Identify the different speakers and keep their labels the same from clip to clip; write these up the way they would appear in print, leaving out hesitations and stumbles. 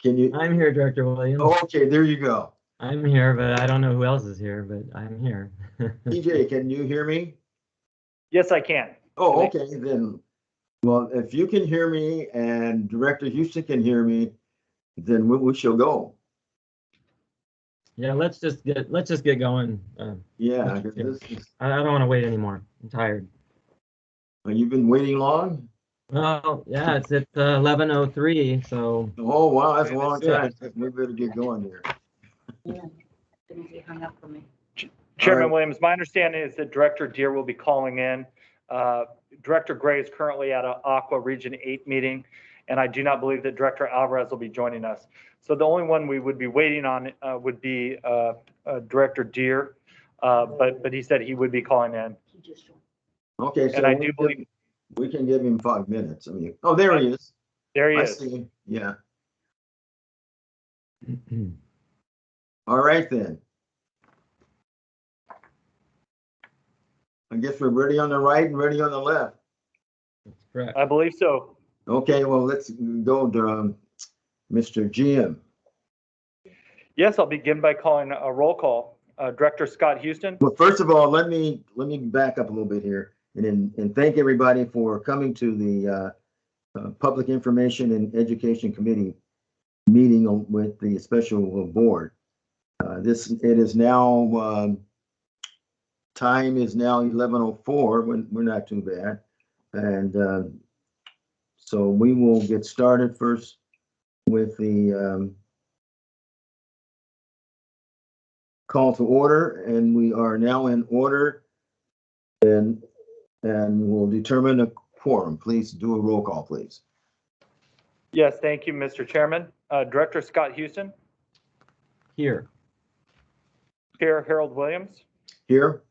Speaker 1: Can you?
Speaker 2: I'm here, Director Williams.
Speaker 1: Oh, okay, there you go.
Speaker 2: I'm here, but I don't know who else is here, but I'm here.
Speaker 1: TJ, can you hear me?
Speaker 3: Yes, I can.
Speaker 1: Oh, okay, then. Well, if you can hear me and Director Houston can hear me, then we shall go.
Speaker 2: Yeah, let's just get going.
Speaker 1: Yeah,
Speaker 2: I don't want to wait anymore. I'm tired.
Speaker 1: you've been waiting long?
Speaker 2: Well, yeah, it's at 11:03, so.
Speaker 1: Oh, wow, that's a long
Speaker 2: Yeah.
Speaker 1: time. We better get going here.
Speaker 4: Yeah, didn't get hung up for me.
Speaker 3: Chairman
Speaker 1: right.
Speaker 3: Williams, my understanding is that Director Deere will be calling in. Director Gray is currently at an Aqua Region 8 meeting, and I do not believe that Director Alvarez will be joining us. So the only one we would be waiting on would be Director Deere, but he said he would be calling in.
Speaker 4: He just joined.
Speaker 1: Okay, so
Speaker 3: And I do believe
Speaker 1: we can give him 5 minutes. I mean, oh, there he is.
Speaker 3: there he
Speaker 1: I
Speaker 3: is.
Speaker 1: see him. Yeah. All right, then. I guess we're ready on the right and ready on the left.
Speaker 2: That's correct.
Speaker 3: I believe so.
Speaker 1: Okay, well, let's go to Mr. GM.
Speaker 3: Yes, I'll begin by calling a roll call. Director Scott Houston.
Speaker 1: Well, first of all, let me back up a little bit here and thank everybody for coming to the Public Information and Education Committee meeting with the special board. It is now time is now 11:04. We're not too bad, and so we will get started first with the call to order, and we are now in order, and we'll determine a quorum. Please do a roll call, please.
Speaker 3: Yes, thank you, Mr. Chairman. Director Scott Houston.
Speaker 2: Here.
Speaker 3: Chair Harold Williams.
Speaker 1: Here.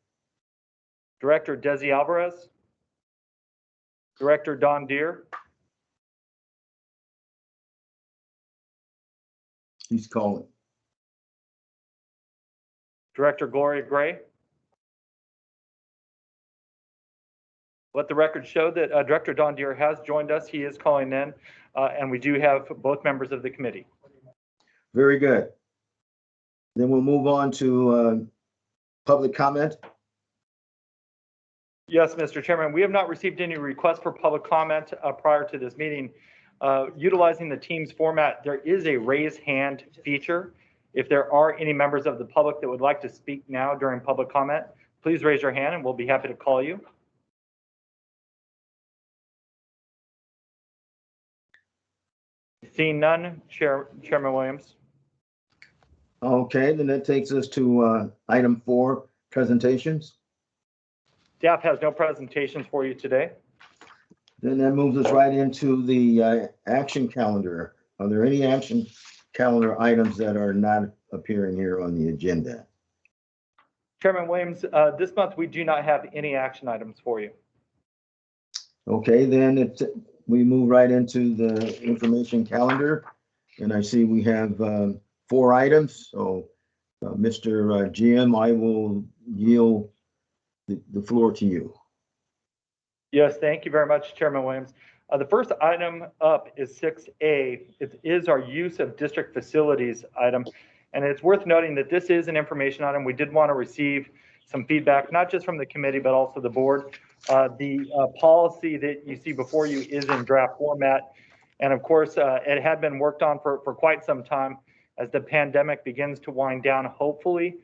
Speaker 3: Director Desi Alvarez. Director Don Deere.
Speaker 1: He's calling.
Speaker 3: Director Gloria Gray. Let the record show that Director Don Deere has joined us. He is calling in, and we do have both members of the committee.
Speaker 1: Very good. Then we'll move on to public comment.
Speaker 3: Yes, Mr. Chairman, we have not received any requests for public comment prior to this meeting. Utilizing the Teams format, there is a raise hand feature. If there are any members of the public that would like to speak now during public comment, please raise your hand and we'll be happy to call you. Seeing none, Chairman Williams.
Speaker 1: Okay, then that takes us to item 4, presentations.
Speaker 3: Staff has no presentations for you today.
Speaker 1: Then that moves us right into the action calendar. Are there any action calendar items that are not appearing here on the agenda?
Speaker 3: Chairman Williams, this month we do not have any action items for you.
Speaker 1: Okay, then we move right into the information calendar, and I see we have 4 items. So, Mr. GM, I will yield the floor to you.
Speaker 3: Yes, thank you very much, Chairman Williams. The first item up is 6A. It is our use of district facilities item. And it's worth noting that this is an information item. We did want to receive some feedback, not just from the committee, but also the board. The policy that you see before you is in draft format. And of course, it had been worked on for quite some time. As the pandemic begins to wind down, hopefully,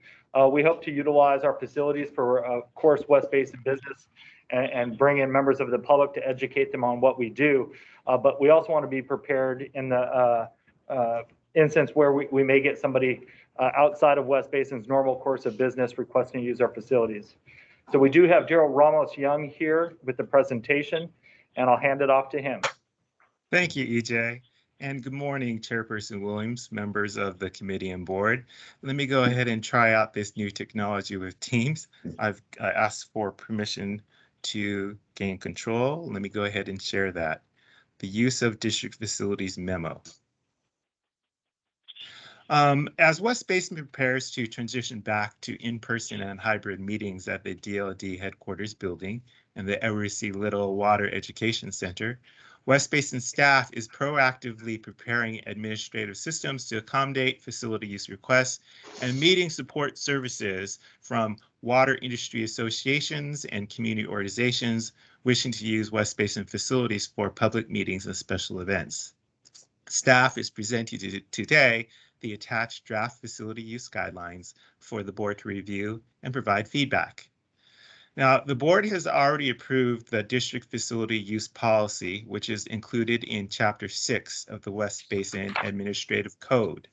Speaker 3: we hope to utilize our facilities for, of course, West Basin business and bring in members of the public to educate them on what we do. But we also want to be prepared in the instance where we may get somebody outside of West Basin's normal course of business requesting to use our facilities. So we do have Daryl Ramos Young here with the presentation, and I'll hand it off to him.
Speaker 5: Thank you, EJ. And good morning, Chairperson Williams, members of the committee and board. Let me go ahead and try out this new technology with Teams. I asked for permission to gain control. Let me go ahead and share that. The use of district facilities memo. As West Basin prepares to transition back to in-person and hybrid meetings at the DLD headquarters building and the Eversea Little Water Education Center, West Basin staff is proactively preparing administrative systems to accommodate facility use requests and meeting support services from water industry associations and community organizations wishing to use West Basin facilities for public meetings and special events. Staff is presenting today the attached draft facility use guidelines for the board to review and provide feedback. Now, the board has already approved the district facility use policy, which is included in Chapter 6 of the West Basin Administrative Code.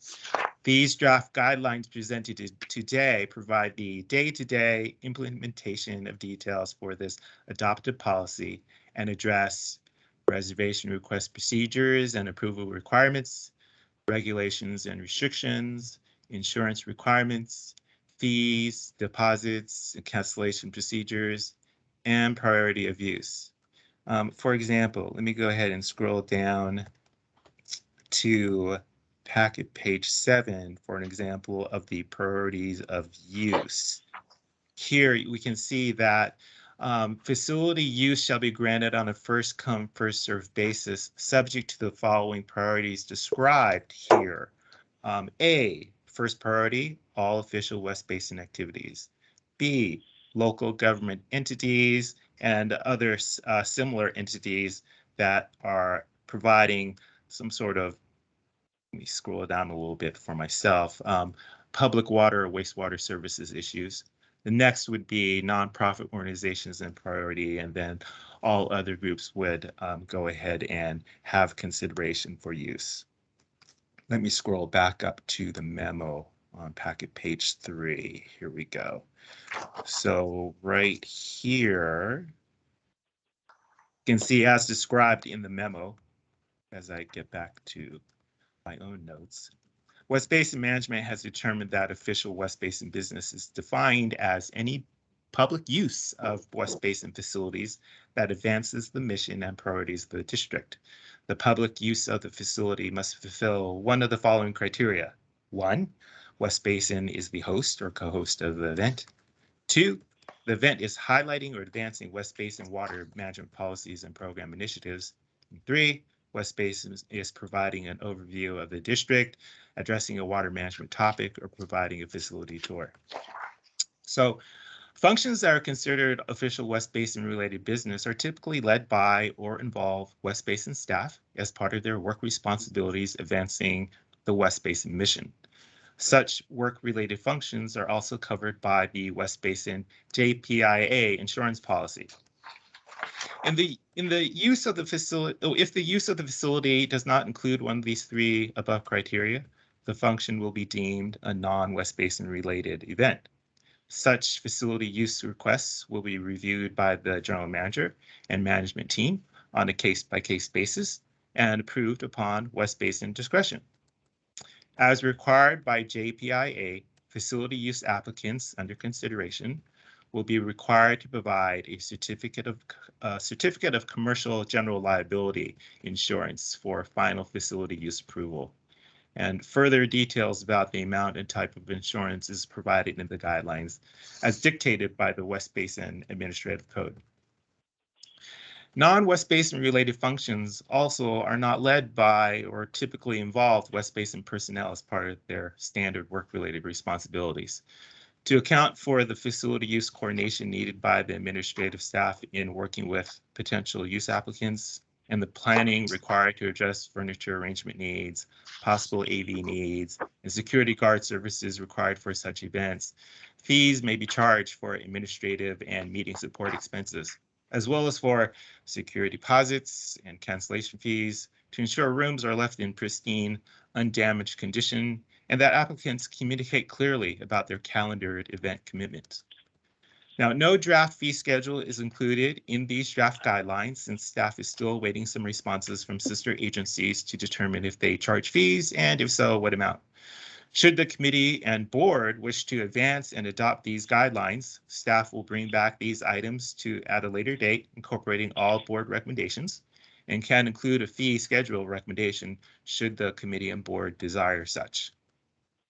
Speaker 5: These draft guidelines presented today provide the day-to-day implementation of details for this adopted policy and address reservation request procedures and approval requirements, regulations and restrictions, insurance requirements, fees, deposits, and cancellation procedures, and priority of use. For example, let me go ahead and scroll down to packet page 7 for an example of the priorities of use. Here we can see that facility use shall be granted on a first come, first served basis, subject to the following priorities described here. A, first priority, all official West Basin activities. B, local government entities and other similar entities that are providing some sort of, let me scroll down a little bit for myself, public water or wastewater services issues. The next would be nonprofit organizations and priority, and then all other groups would go ahead and have consideration for use. Let me scroll back up to the memo on packet page 3. Here we go. So right here, you can see as described in the memo, as I get back to my own notes. West Basin Management has determined that official West Basin business is defined as any public use of West Basin facilities that advances the mission and priorities of the district. The public use of the facility must fulfill one of the following criteria. 1, West Basin is the host or co-host of the event. 2, the event is highlighting or advancing West Basin water management policies and program initiatives. And 3, West Basin is providing an overview of the district, addressing a water management topic, or providing a facility tour. So functions that are considered official West Basin related business are typically led by or involve West Basin staff as part of their work responsibilities advancing the West Basin mission. Such work-related functions are also covered by the West Basin JPIA insurance policy. In the use of the facility, if the use of the facility does not include one of these 3 above criteria, the function will be deemed a non-West Basin related event. Such facility use requests will be reviewed by the general manager and management team on a case-by-case basis and approved upon West Basin discretion. As required by JPIA, facility use applicants under consideration will be required to provide a certificate of commercial general liability insurance for final facility use approval. And further details about the amount and type of insurance is provided in the guidelines as dictated by the West Basin Administrative Code. Non-West Basin related functions also are not led by or typically involve West Basin personnel as part of their standard work-related responsibilities. To account for the facility use coordination needed by the administrative staff in working with potential use applicants and the planning required to address furniture arrangement needs, possible AV needs, and security guard services required for such events, fees may be charged for administrative and meeting support expenses, as well as for security deposits and cancellation fees to ensure rooms are left in pristine, undamaged condition, and that applicants communicate clearly about their calendared event commitments. Now, no draft fee schedule is included in these draft guidelines since staff is still awaiting some responses from sister agencies to determine if they charge fees and if so, what amount. Should the committee and board wish to advance and adopt these guidelines, staff will bring back these items at a later date, incorporating all board recommendations, and can include a fee schedule recommendation should the committee and board desire such.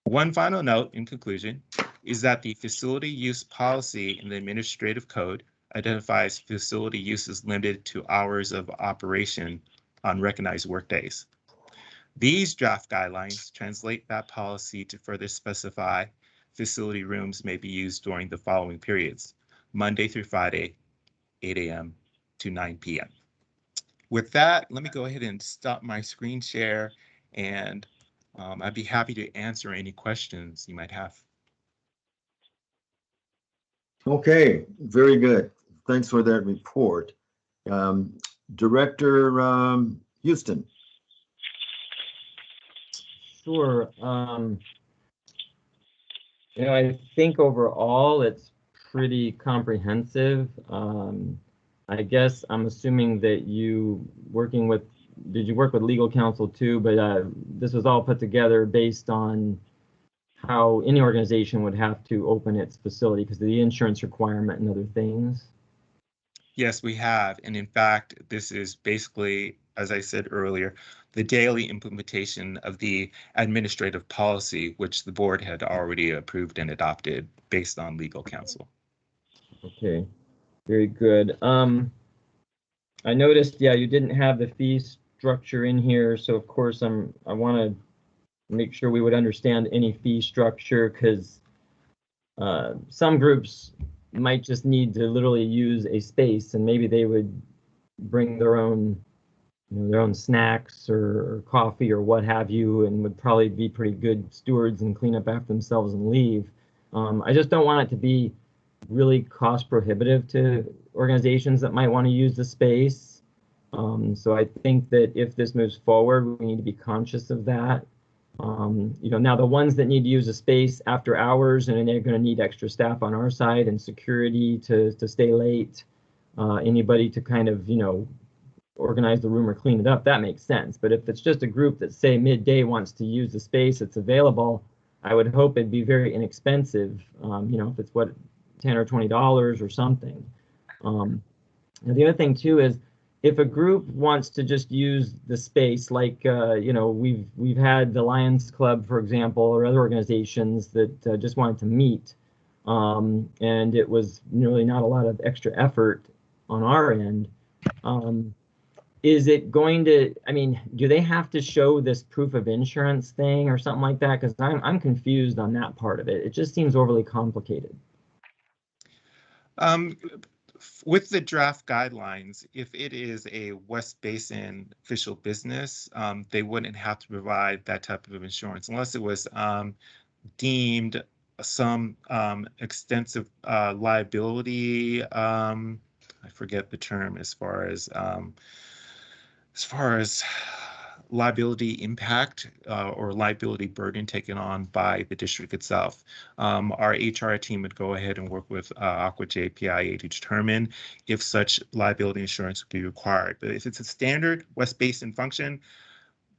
Speaker 5: One final note in conclusion is that the facility use policy in the administrative code identifies facility uses limited to hours of operation on recognized workdays. These draft guidelines translate that policy to further specify facility rooms may be used during the following periods: Monday through Friday, 8 a.m. to 9 p.m. With that, let me go ahead and stop my screen share, and I'd be happy to answer any questions you might have.
Speaker 1: Okay, very good. Thanks for that report. Director Houston.
Speaker 2: Sure. I think overall it's pretty comprehensive. I guess I'm assuming that did you work with legal counsel too? But this was all put together based on how any organization would have to open its facility because of the insurance requirement and other things.
Speaker 5: Yes, we have. And in fact, this is basically, as I said earlier, the daily implementation of the administrative policy, which the board had already approved and adopted based on legal counsel.
Speaker 2: Okay, very good. I noticed, yeah, you didn't have the fee structure in here, so of course I want to make sure we would understand any fee structure because some groups might just need to literally use a space, and maybe they would bring their own snacks or coffee or what have you, and would probably be pretty good stewards and clean up after themselves and leave. I just don't want it to be really cost prohibitive to organizations that might want to use the space. So I think that if this moves forward, we need to be conscious of that. Now the ones that need to use a space after hours, and they're going to need extra staff on our side and security to stay late, anybody to kind of, organize the room or clean it up, that makes sense. But if it's just a group that say midday wants to use the space that's available, I would hope it'd be very inexpensive. If it's what, $10 or $20 or something. And the other thing too is if a group wants to just use the space, like we've had the Lions Club, for example, or other organizations that just wanted to meet, and it was really not a lot of extra effort on our end. Is it going to? I mean, do they have to show this proof of insurance thing or something like that? Because I'm confused on that part of it. It just seems overly complicated.
Speaker 5: With the draft guidelines, if it is a West Basin official business, they wouldn't have to provide that type of insurance unless it was deemed some extensive liability. I forget the term as far as liability impact or liability burden taken on by the district itself. Our HR team would go ahead and work with Aqua JPIA to determine if such liability insurance would be required. But if it's a standard West Basin function,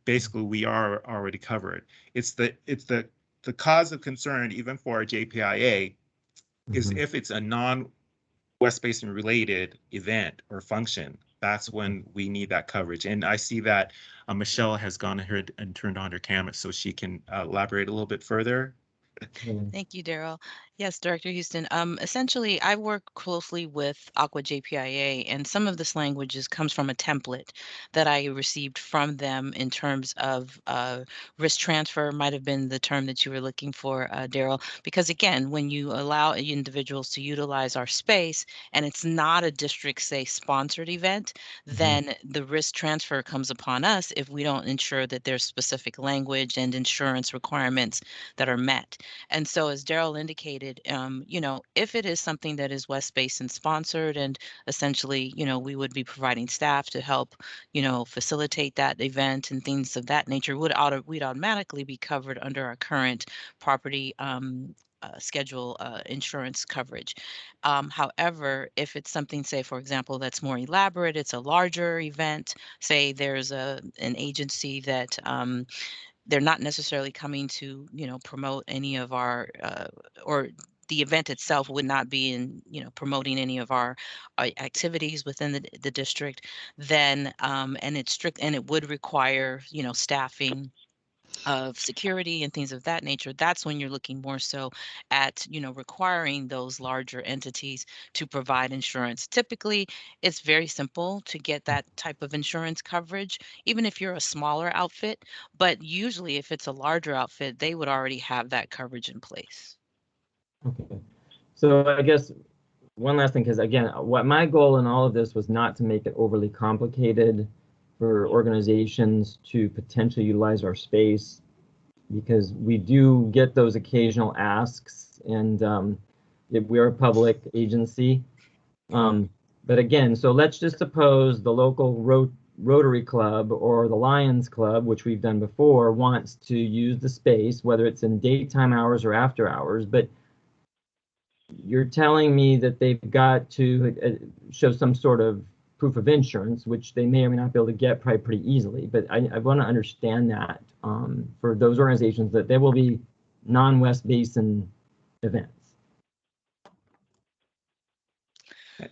Speaker 5: basically we are already covered. It's the cause of concern, even for our JPIA, is if it's a non-West Basin related event or function. That's when we need that coverage. And I see that Michelle has gone ahead and turned on her camera so she can elaborate a little bit further.
Speaker 6: Thank you, Daryl. Yes, Director Houston. Essentially, I work closely with Aqua JPIA, and some of this language comes from a template that I received from them in terms of risk transfer, might have been the term that you were looking for, Daryl. Because again, when you allow individuals to utilize our space and it's not a district, say, sponsored event, then the risk transfer comes upon us if we don't ensure that there's specific language and insurance requirements that are met. And so, as Daryl indicated, if it is something that is West Basin sponsored, and essentially, we would be providing staff to help, facilitate that event and things of that nature, we'd automatically be covered under our current property schedule insurance coverage. However, if it's something, say, for example, that's more elaborate, it's a larger event, say there's an agency that they're not necessarily coming to, promote any of our, or the event itself would not be in, promoting any of our activities within the district, then, and it's strict, and it would require, staffing of security and things of that nature, that's when you're looking more so at, requiring those larger entities to provide insurance. Typically, it's very simple to get that type of insurance coverage, even if you're a smaller outfit. But usually, if it's a larger outfit, they would already have that coverage in place.
Speaker 2: Okay. So I guess one last thing, because again, what my goal in all of this was not to make it overly complicated for organizations to potentially utilize our space, because we do get those occasional asks, and we are a public agency. But again, so let's just suppose the local Rotary Club or the Lions Club, which we've done before, wants to use the space, whether it's in daytime hours or after hours, but you're telling me that they've got to show some sort of proof of insurance, which they may or may not be able to get probably pretty easily. But I want to understand that for those organizations, that there will be non-West Basin events.
Speaker 6: Go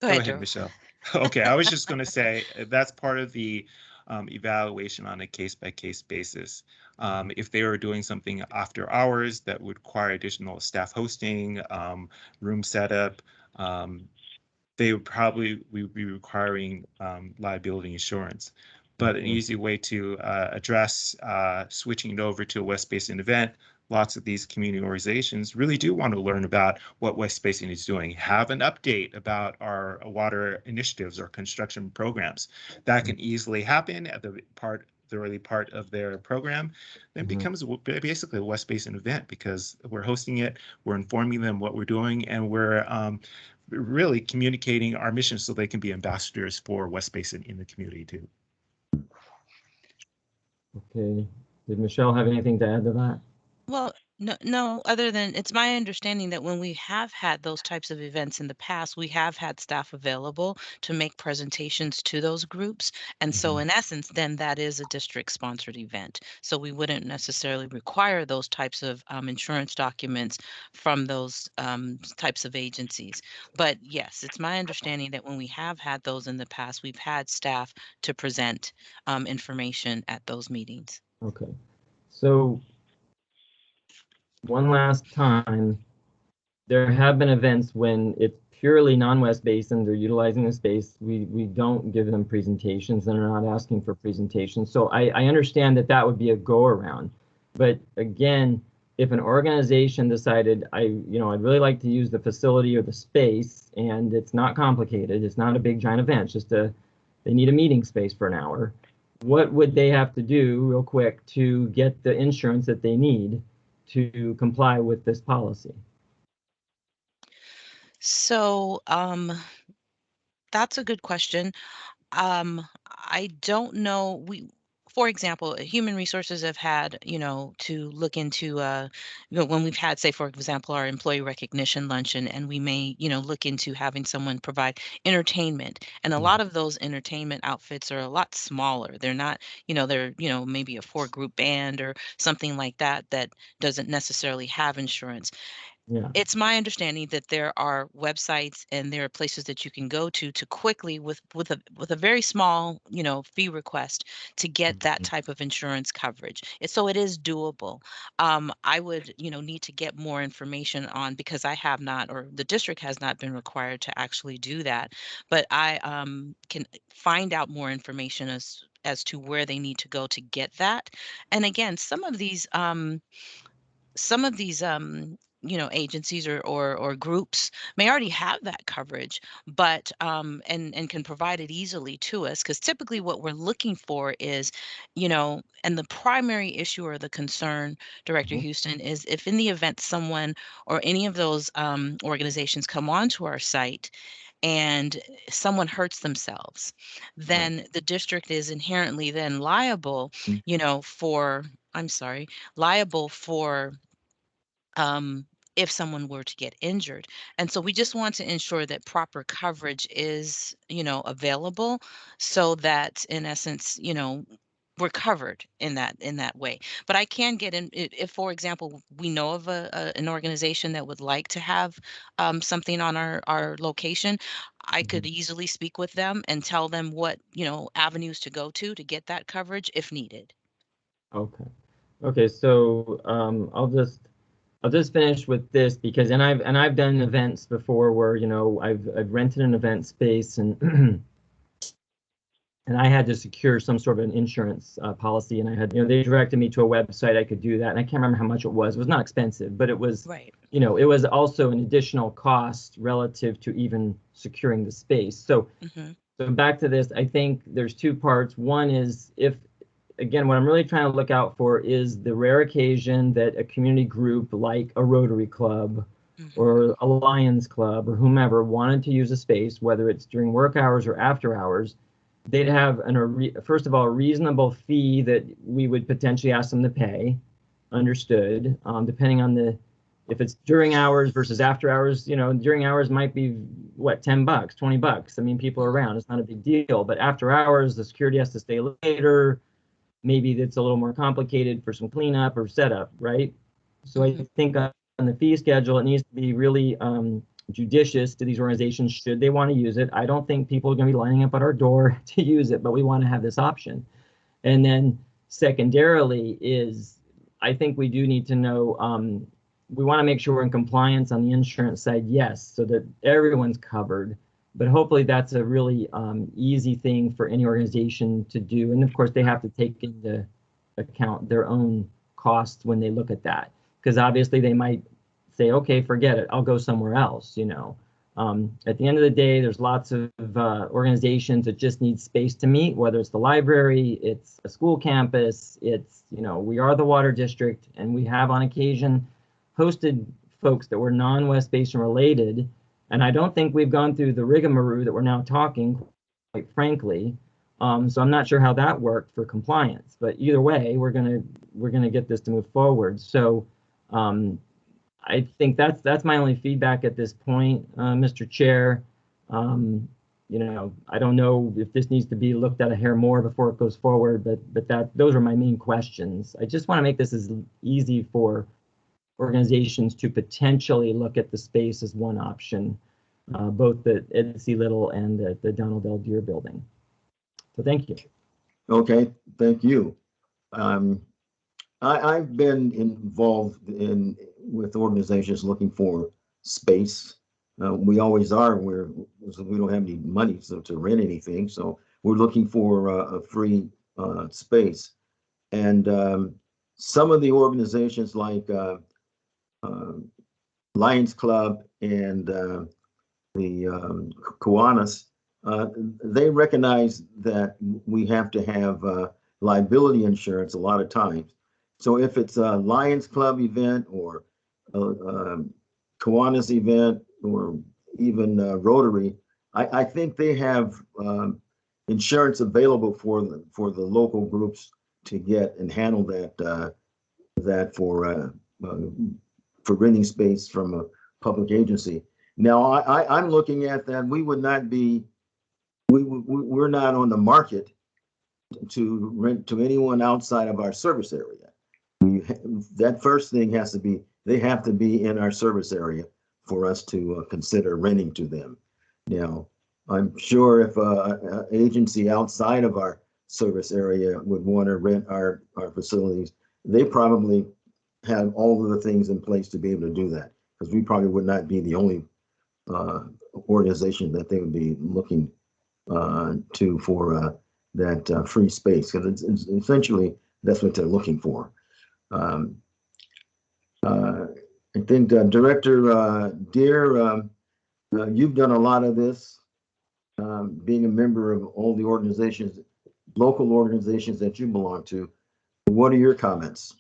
Speaker 5: Go
Speaker 6: ahead,
Speaker 5: ahead,
Speaker 6: Joe.
Speaker 5: Michelle. Okay, I was just going to say that's part of the evaluation on a case-by-case basis. If they are doing something after hours that would require additional staff hosting, room setup, they would probably be requiring liability insurance. But an easy way to address switching it over to a West Basin event, lots of these community organizations really do want to learn about what West Basin is doing, have an update about our water initiatives or construction programs. That can easily happen at the early part of their program. Then becomes basically a West Basin event, because we're hosting it, we're informing them what we're doing, and we're really communicating our mission so they can be ambassadors for West Basin in the community too.
Speaker 2: Okay. Did Michelle have anything to add to that?
Speaker 6: Well, no, other than it's my understanding that when we have had those types of events in the past, we have had staff available to make presentations to those groups. And so in essence, then that is a district sponsored event. So we wouldn't necessarily require those types of insurance documents from those types of agencies. But yes, it's my understanding that when we have had those in the past, we've had staff to present information at those meetings.
Speaker 2: Okay. So one last time, there have been events when it's purely non-West Basin, they're utilizing the space. We don't give them presentations, and they're not asking for presentations. So I understand that that would be a go around. But again, if an organization decided, I'd really like to use the facility or the space, and it's not complicated, it's not a big giant event, it's just they need a meeting space for an hour, what would they have to do real quick to get the insurance that they need to comply with this policy?
Speaker 6: So, that's a good question. I don't know. For example, human resources have had, to look into, when we've had, say, for example, our employee recognition luncheon, and we may, look into having someone provide entertainment. And a lot of those entertainment outfits are a lot smaller. They're not, they're, maybe a 4-group band or something like that that doesn't necessarily have insurance.
Speaker 2: Yeah.
Speaker 6: It's my understanding that there are websites and there are places that you can go to quickly with a very small, fee request to get that type of insurance coverage. So it is doable. I would, need to get more information on, because I have not, or the district has not been required to actually do that. But I can find out more information as to where they need to go to get that. And again, some of these agencies or groups may already have that coverage, but and can provide it easily to us, because typically what we're looking for is, and the primary issue or the concern, Director Houston, is if in the event someone or any of those organizations come onto our site and someone hurts themselves, then the district is inherently then liable, for, I'm sorry, liable for if someone were to get injured. And so we just want to ensure that proper coverage is, available, so that in essence, we're covered in that way. But I can get in if, for example, we know of an organization that would like to have something on our location. I could easily speak with them and tell them what, avenues to go to get that coverage if needed.
Speaker 2: Okay. Okay, so I'll just finish with this because I've done events before where, you know, I've rented an event space and and I had to secure some sort of an insurance policy, and I had, you know, they directed me to a website I could do that, and I can't remember how much it was. It was not expensive, but it was,
Speaker 6: Right.
Speaker 2: you know, it was also an additional cost relative to even securing the space. So
Speaker 6: Hmm.
Speaker 2: so back to this, I think there's two parts. One is if, again, what I'm really trying to look out for is the rare occasion that a community group like a Rotary Club or a Lions Club or whomever wanted to use a space, whether it's during work hours or after hours, they'd have first of all, a reasonable fee that we would potentially ask them to pay, understood, depending on if it's during hours versus after hours, you know, during hours might be what, $10, $20. I mean, people are around, it's not a big deal, but after hours, the security has to stay later. Maybe it's a little more complicated for some cleanup or setup, right? So I think on the fee schedule, it needs to be really judicious to these organizations should they want to use it. I don't think people are going to be lining up at our door to use it, but we want to have this option. And then secondarily is, I think we do need to know, we want to make sure we're in compliance on the insurance side, yes, so that everyone's covered. But hopefully that's a really easy thing for any organization to do. And of course, they have to take into account their own costs when they look at that. Because obviously they might say, okay, forget it, I'll go somewhere else, you know. At the end of the day, there's lots of organizations that just need space to meet, whether it's the library, it's a school campus, it's, you know, we are the water district, and we have on occasion hosted folks that were non-West Basin related. And I don't think we've gone through the rigmarole that we're now talking, quite frankly. So I'm not sure how that worked for compliance, but either way, we're gonna get this to move forward. So I think that's my only feedback at this point, Mr. Chair. You know, I don't know if this needs to be looked at a hair more before it goes forward, but those are my main questions. I just want to make this as easy for organizations to potentially look at the space as one option, both the Ed C. Little and the Donald L. Deere building. So thank you.
Speaker 1: Okay, thank you. I've been involved with organizations looking for space. We always are. We don't have any money to rent anything, so we're looking for a free space. And some of the organizations like Lions Club and the Kiwanis, they recognize that we have to have liability insurance a lot of times. So if it's a Lions Club event or a Kiwanis event or even Rotary, I think they have insurance available for the local groups to get and handle that for renting space from a public agency. Now, I'm looking at that. We would not be, we're not on the market to rent to anyone outside of our service area. That first thing has to be, they have to be in our service area for us to consider renting to them. Now, I'm sure if an agency outside of our service area would want to rent our facilities, they probably have all of the things in place to be able to do that, because we probably would not be the only organization that they would be looking to for that free space, because it's essentially that's what they're looking for. I think Director Deere, you've done a lot of this, being a member of all the organizations, local organizations that you belong to. What are your comments?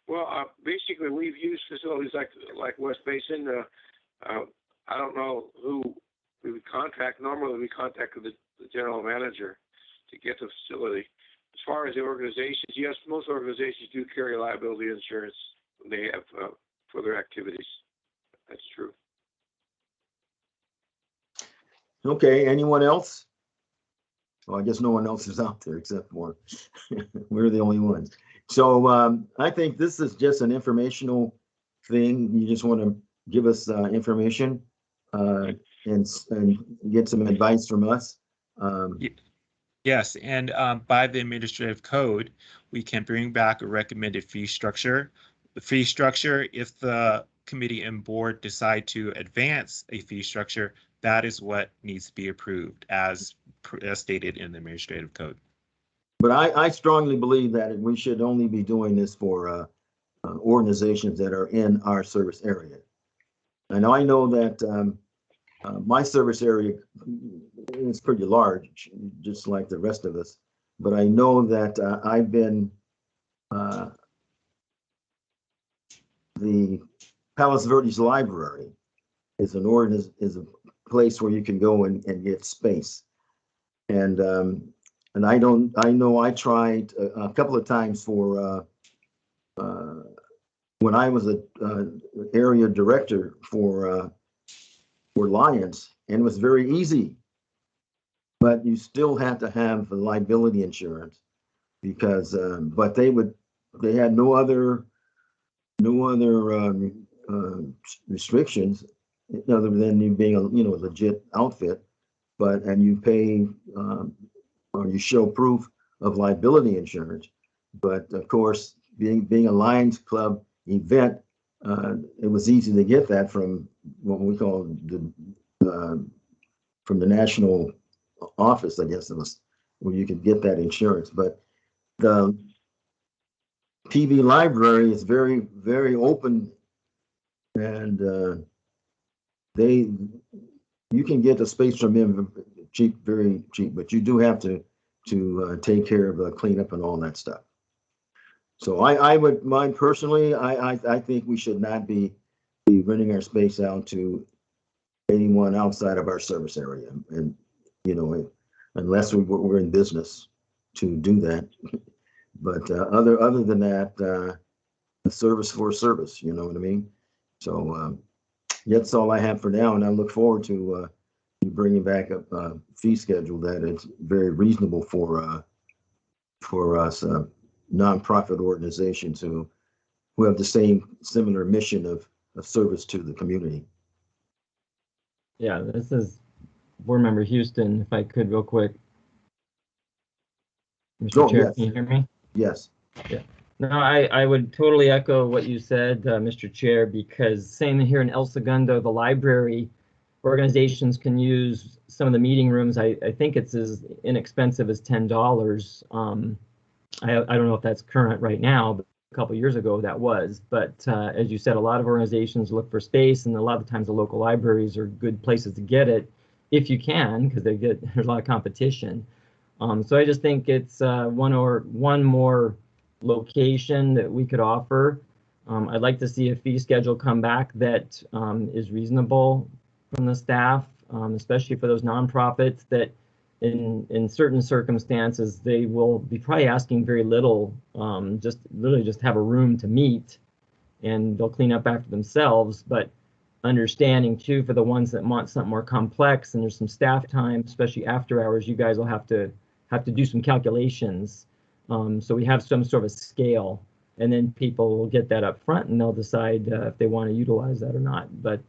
Speaker 7: Well, basically, we've used facilities like West Basin. I don't know who we would contact. Normally, we contact the general manager to get the facility. As far as the organizations, yes, most organizations do carry liability insurance when they have for their activities. That's true.
Speaker 1: Okay, anyone else? Well, I guess no one else is out there except for we're the only ones. So I think this is just an informational thing. You just want to give us information and get some advice from us.
Speaker 5: Yes, and by the administrative code, we can bring back a recommended fee structure. The fee structure, if the committee and board decide to advance a fee structure, that is what needs to be approved as stated in the administrative code.
Speaker 1: But I strongly believe that we should only be doing this for organizations that are in our service area. And I know that my service area is pretty large, just like the rest of us. But I know that I've been the Palos Verdes Library is a place where you can go and get space. And I know I tried a couple of times for when I was a area director for Lions, and it was very easy. But you still have to have the liability insurance because but they had no other restrictions other than you being a legit outfit, and you pay or you show proof of liability insurance. But of course, being a Lions Club event, it was easy to get that from what we call from the national office, I guess it was, where you could get that insurance. But the TV library is very, very open, and you can get a space from them cheap, very cheap, but you do have to take care of the cleanup and all that stuff. So I would mind personally, I think we should not be renting our space out to anyone outside of our service area, and unless we're in business to do that. But other than that, a service for service, you know what I mean? So that's all I have for now, and I look forward to bringing back a fee schedule that is very reasonable for us nonprofit organizations who have the similar mission of service to the community.
Speaker 2: Yeah, this is Board Member Houston, if I could real quick. Mr. Chair,
Speaker 1: yes.
Speaker 2: can you hear me?
Speaker 1: Yes.
Speaker 2: Yeah. No, I would totally echo what you said, Mr. Chair, because same here in El Segundo, the library organizations can use some of the meeting rooms. I think it's as inexpensive as $10. I don't know if that's current right now, but a couple of years ago that was. But as you said, a lot of organizations look for space, and a lot of times the local libraries are good places to get it if you can, because there's a lot of competition. So I just think it's one more location that we could offer. I'd like to see a fee schedule come back that is reasonable from the staff, especially for those nonprofits that in certain circumstances, they will be probably asking very little, just have a room to meet, and they'll clean up after themselves. But understanding too, for the ones that want something more complex and there's some staff time, especially after hours, you guys will have to do some calculations. So we have some sort of scale, and then people will get that up front and they'll decide if they want to utilize that or not. But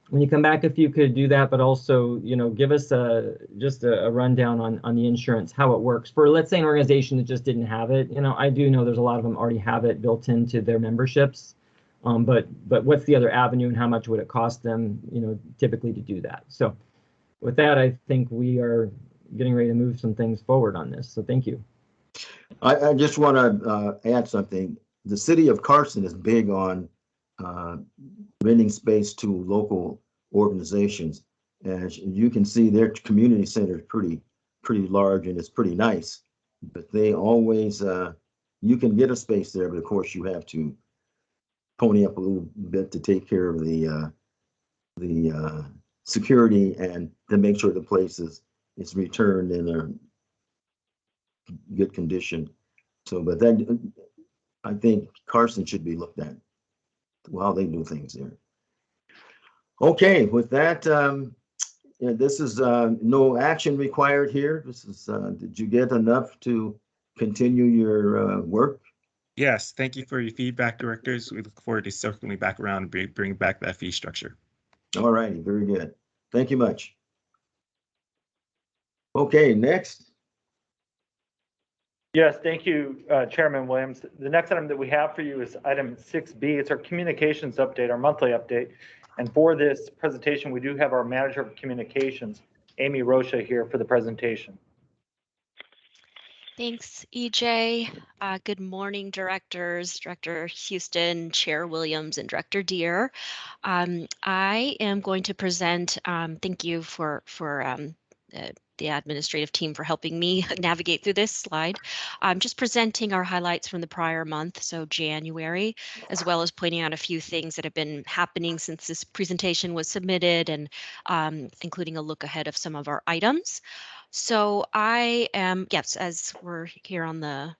Speaker 2: when you come back, if you could do that, but also, give us just a rundown on the insurance, how it works for, let's say, an organization that just didn't have it. I do know there's a lot of them already have it built into their memberships. But what's the other avenue, and how much would it cost them, typically to do that? So with that, I think we are getting ready to move some things forward on this. So thank you.
Speaker 1: I just want to add something. The city of Carson is big on renting space to local organizations. As you can see, their community center is pretty large, and it's pretty nice. But they always, you can get a space there, but of course you have to pony up a little bit to take care of the security and to make sure the place is returned in a good condition. So, but then I think Carson should be looked at while they do things there. Okay, with that, this is no action required here. This is, did you get enough to continue your work?
Speaker 5: Yes, thank you for your feedback, directors. We look forward to circling back around and bring back that fee structure.
Speaker 1: All righty, very good. Thank you much. Okay, next
Speaker 3: Yes, thank you, Chairman Williams. The next item that we have for you is item 6B. It's our communications update, our monthly update. And for this presentation, we do have our manager of communications, Amy Rocha, here for the presentation.
Speaker 8: Thanks, EJ. Good morning, directors, Director Houston, Chair Williams, and Director Deere. I am going to present, thank you for the administrative team for helping me navigate through this slide. I'm just presenting our highlights from the prior month, so January, as well as pointing out a few things that have been happening since this presentation was submitted, and including a look ahead of some of our items. So I am, yes, as we're here on the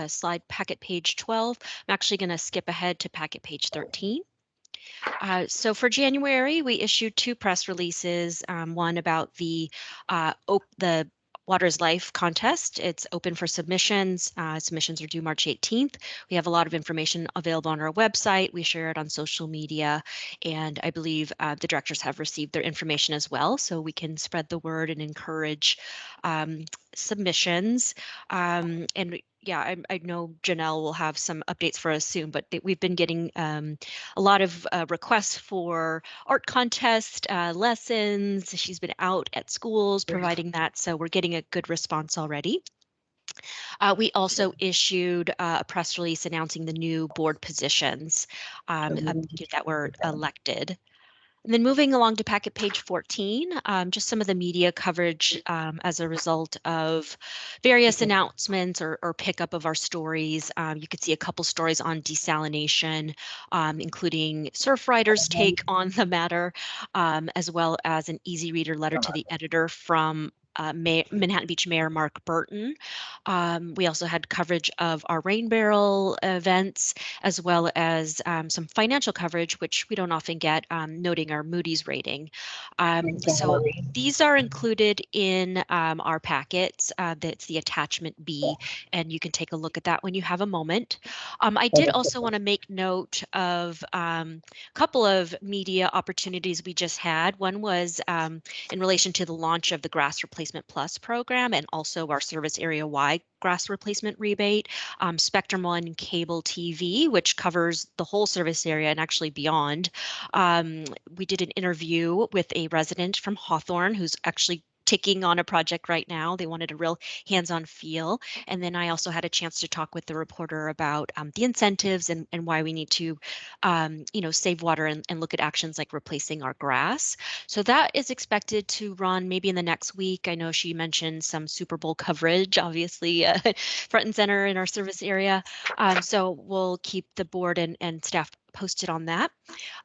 Speaker 8: slide packet page 12, I'm actually going to skip ahead to packet page 13. So for January, we issued 2 press releases, one about the Water is Life contest. It's open for submissions. Submissions are due March 18th. We have a lot of information available on our website. We share it on social media, and I believe the directors have received their information as well, so we can spread the word and encourage submissions. And yeah, I know Janelle will have some updates for us soon, but we've been getting a lot of requests for art contest lessons. She's been out at schools providing that, so we're getting a good response already. We also issued a press release announcing the new board positions that were elected. And then moving along to packet page 14, just some of the media coverage as a result of various announcements or pickup of our stories. You could see a couple stories on desalination, including Surfrider's take on the matter, as well as an easy reader letter to the editor from Manhattan Beach Mayor Mark Burton. We also had coverage of our rain barrel events, as well as some financial coverage, which we don't often get, noting our Moody's rating. So these are included in our packets. That's the attachment B, and you can take a look at that when you have a moment. I did also want to make note of a couple of media opportunities we just had. One was in relation to the launch of the Grass Replacement Plus program and also our service area wide grass replacement rebate. Spectrum One cable TV, which covers the whole service area and actually beyond. We did an interview with a resident from Hawthorne who's actually taking on a project right now. They wanted a real hands-on feel. And then I also had a chance to talk with the reporter about the incentives and why we need to, save water and look at actions like replacing our grass. So that is expected to run maybe in the next week. I know she mentioned some Super Bowl coverage, obviously front and center in our service area. So we'll keep the board and staff posted on that.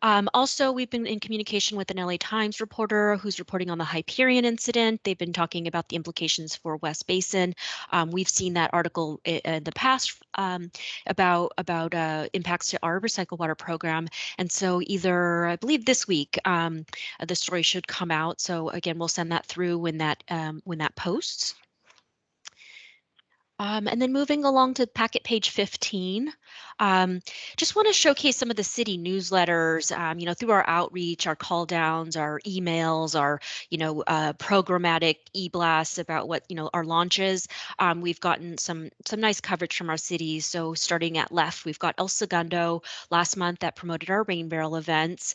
Speaker 8: Also, we've been in communication with an LA Times reporter who's reporting on the Hyperion incident. They've been talking about the implications for West Basin. We've seen that article in the past about impacts to our recycled water program. And so either, I believe this week, the story should come out. So again, we'll send that through when that posts. And then moving along to packet page 15, just want to showcase some of the city newsletters, through our outreach, our call downs, our emails, our, programmatic e-blasts about what, our launches. We've gotten some nice coverage from our cities. So starting at left, we've got El Segundo last month that promoted our rain barrel events.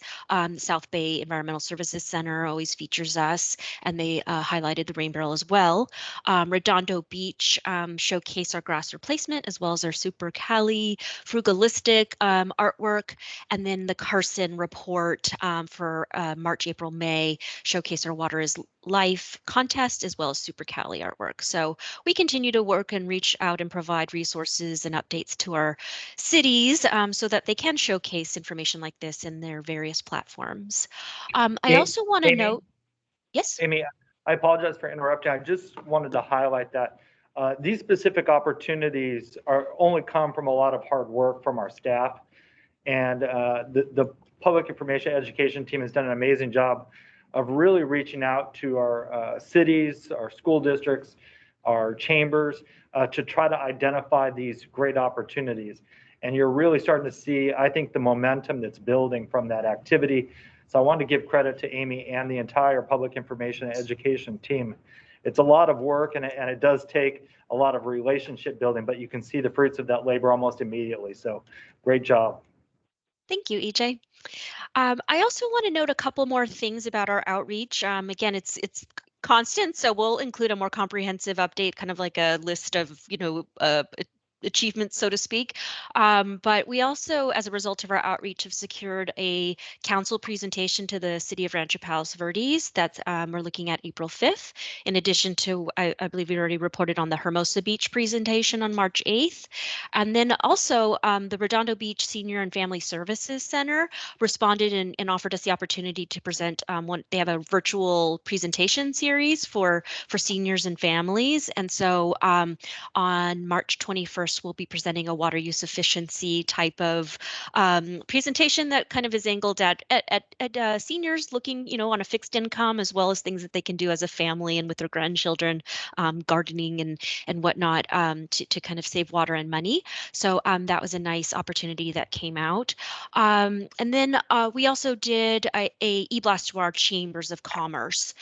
Speaker 8: South Bay Environmental Services Center always features us, and they highlighted the rain barrel as well. Redondo Beach showcase our grass replacement as well as our Super Cali frugalistic artwork, and then the Carson report for March, April, May showcase our Water is Life contest as well as Super Cali artwork. So we continue to work and reach out and provide resources and updates to our cities so that they can showcase information like this in their various platforms. I also want to note, yes?
Speaker 3: Amy, I apologize for interrupting. I just wanted to highlight that these specific opportunities are only come from a lot of hard work from our staff, and the public information education team has done an amazing job of really reaching out to our cities, our school districts, our chambers to try to identify these great opportunities. And you're really starting to see, I think, the momentum that's building from that activity. So I want to give credit to Amy and the entire public information and education team it's a lot of work, and it does take a lot of relationship building, but you can see the fruits of that labor almost immediately. So great job.
Speaker 8: Thank you, EJ. I also want to note a couple more things about our outreach. Again, it's constant, so we'll include a more comprehensive update, kind of like a list of, achievements, so to speak. But we also, as a result of our outreach, have secured a council presentation to the City of Rancho Palos Verdes. That's we're looking at April 5th. In addition to, I believe we already reported on the Hermosa Beach presentation on March 8th. And then also the Redondo Beach Senior and Family Services Center responded and offered us the opportunity to present they have a virtual presentation series for seniors and families. And so on March 21st, we'll be presenting a water use efficiency type of presentation that kind of is angled at seniors looking, on a fixed income, as well as things that they can do as a family and with their grandchildren, gardening and whatnot, to kind of save water and money. So that was a nice opportunity that came out. And then we also did a e-blast to our chambers of commerce.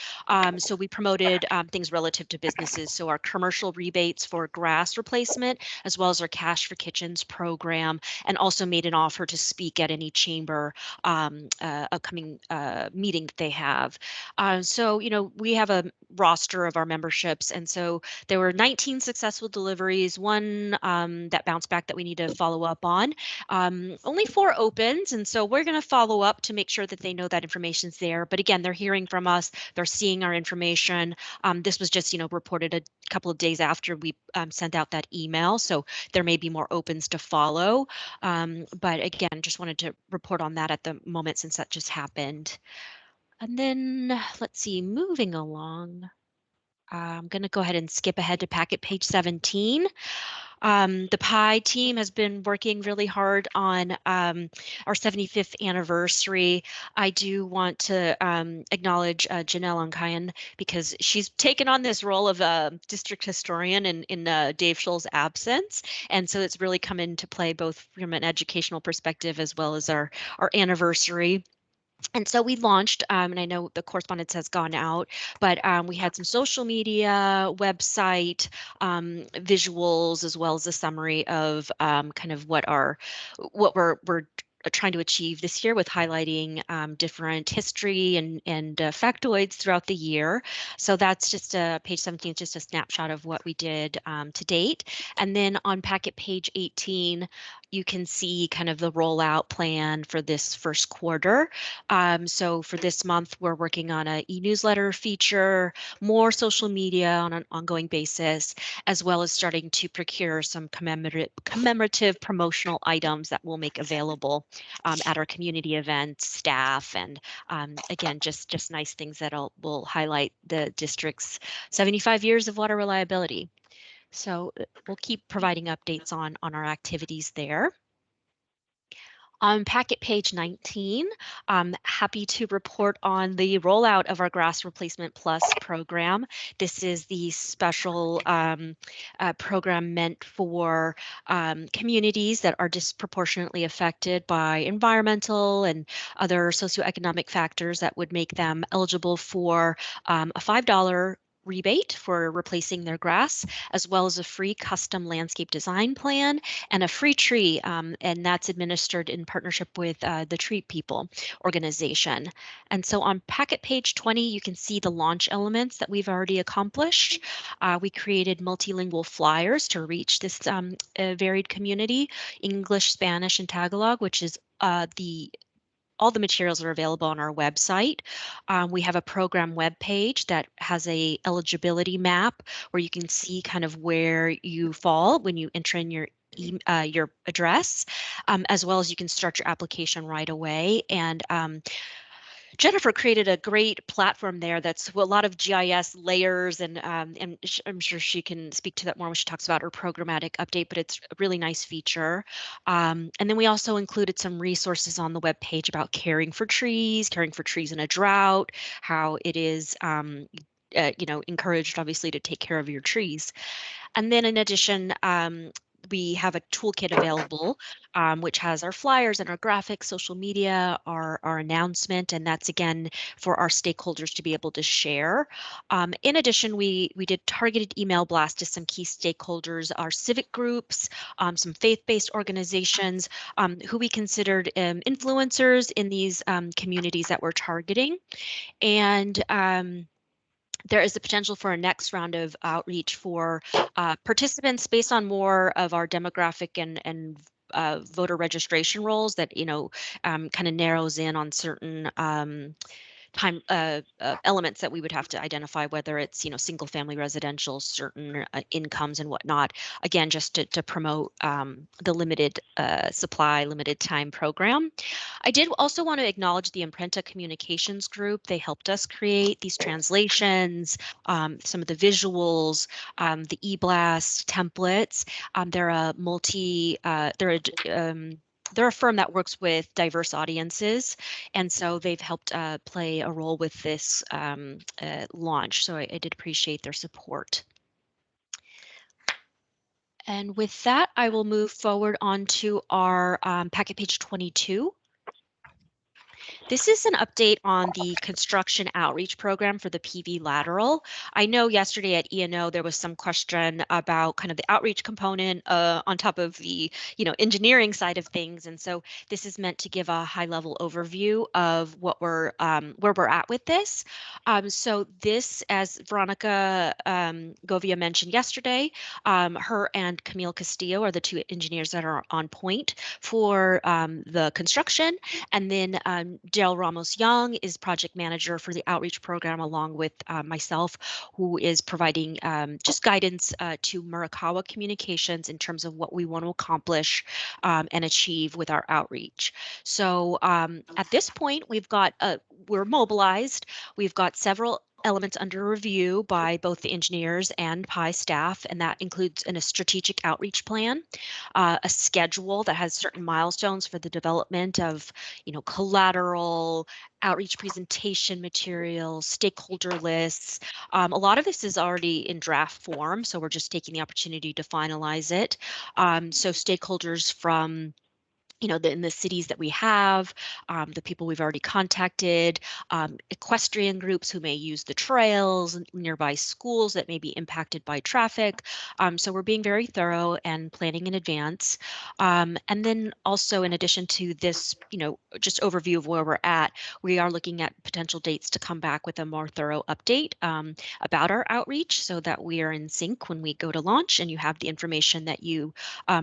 Speaker 8: So we promoted things relative to businesses. So our commercial rebates for grass replacement, as well as our Cash for Kitchens program, and also made an offer to speak at any chamber upcoming meeting that they have. So, we have a roster of our memberships. And so there were 19 successful deliveries, one that bounced back that we need to follow up on. Only 4 opens. And so we're going to follow up to make sure that they know that information's there. But again, they're hearing from us. They're seeing our information. This was just, reported a couple of days after we sent out that email. So there may be more opens to follow. But again, just wanted to report on that at the moment since that just happened. And then let's see, moving along. I'm going to go ahead and skip ahead to packet page 17. The PI team has been working really hard on our 75th anniversary. I do want to acknowledge Janelle Onkayan because she's taken on this role of district historian in Dave Scholl's absence. And so it's really come into play both from an educational perspective as well as our anniversary. And so we launched, and I know the correspondence has gone out, but we had some social media, website, visuals, as well as a summary of kind of what we're trying to achieve this year with highlighting different history and factoids throughout the year. So that's just page 17, just a snapshot of what we did to date. And then on packet page 18, you can see kind of the rollout plan for this first quarter. So for this month, we're working on an e-newsletter feature, more social media on an ongoing basis, as well as starting to procure some commemorative promotional items that we'll make available at our community events, staff, and again, just nice things that will highlight the district's 75 years of water reliability. So we'll keep providing updates on our activities there. On packet page 19, I'm happy to report on the rollout of our Grass Replacement Plus program. This is the special program meant for communities that are disproportionately affected by environmental and other socioeconomic factors that would make them eligible for a $5 rebate for replacing their grass, as well as a free custom landscape design plan and a free tree, and that's administered in partnership with the Tree People organization. And so on packet page 20, you can see the launch elements that we've already accomplished. We created multilingual flyers to reach this varied community, English, Spanish, and Tagalog, which is all the materials are available on our website. We have a program web page that has a eligibility map where you can see kind of where you fall when you enter in your address, as well as you can start your application right away. And Jennifer created a great platform there that's a lot of GIS layers, and I'm sure she can speak to that more when she talks about her programmatic update, but it's a really nice feature. And then we also included some resources on the web page about caring for trees in a drought, how it is encouraged obviously to take care of your trees. And then in addition, we have a toolkit available, which has our flyers and our graphics, social media, our announcement, and that's again for our stakeholders to be able to share. In addition, we did targeted email blasts to some key stakeholders, our civic groups, some faith-based organizations who we considered influencers in these communities that we're targeting. And there is the potential for a next round of outreach for participants based on more of our demographic and voter registration roles that, kind of narrows in on certain time elements that we would have to identify, whether it's single family residential, certain incomes and whatnot, again just to promote the limited supply, limited time program. I did also want to acknowledge the Imprenta Communications Group. They helped us create these translations, some of the visuals, the e-blast templates. They're a they're a firm that works with diverse audiences, and so they've helped play a role with this launch. So I did appreciate their support. And with that, I will move forward onto our packet page 22. This is an update on the construction outreach program for the PV Lateral. I know yesterday at E&O there was some question about kind of the outreach component on top of the engineering side of things, and so this is meant to give a high-level overview of what we're where we're at with this. So this, as Veronica Govia mentioned yesterday, her and Camille Castillo are the two engineers that are on point for the construction, and then Jill Ramos Young is project manager for the outreach program, along with myself, who is providing just guidance to Murakawa Communications in terms of what we want to accomplish and achieve with our outreach. So at this point, we're mobilized. We've got several elements under review by both the engineers and PI staff, and that includes a strategic outreach plan, a schedule that has certain milestones for the development of, collateral, outreach presentation materials, stakeholder lists. A lot of this is already in draft form, so we're just taking the opportunity to finalize it. So stakeholders from in the cities that we have, the people we've already contacted, equestrian groups who may use the trails, nearby schools that may be impacted by traffic. So we're being very thorough and planning in advance. And then also, in addition to this, just overview of where we're at, we are looking at potential dates to come back with a more thorough update about our outreach so that we are in sync when we go to launch and you have the information that you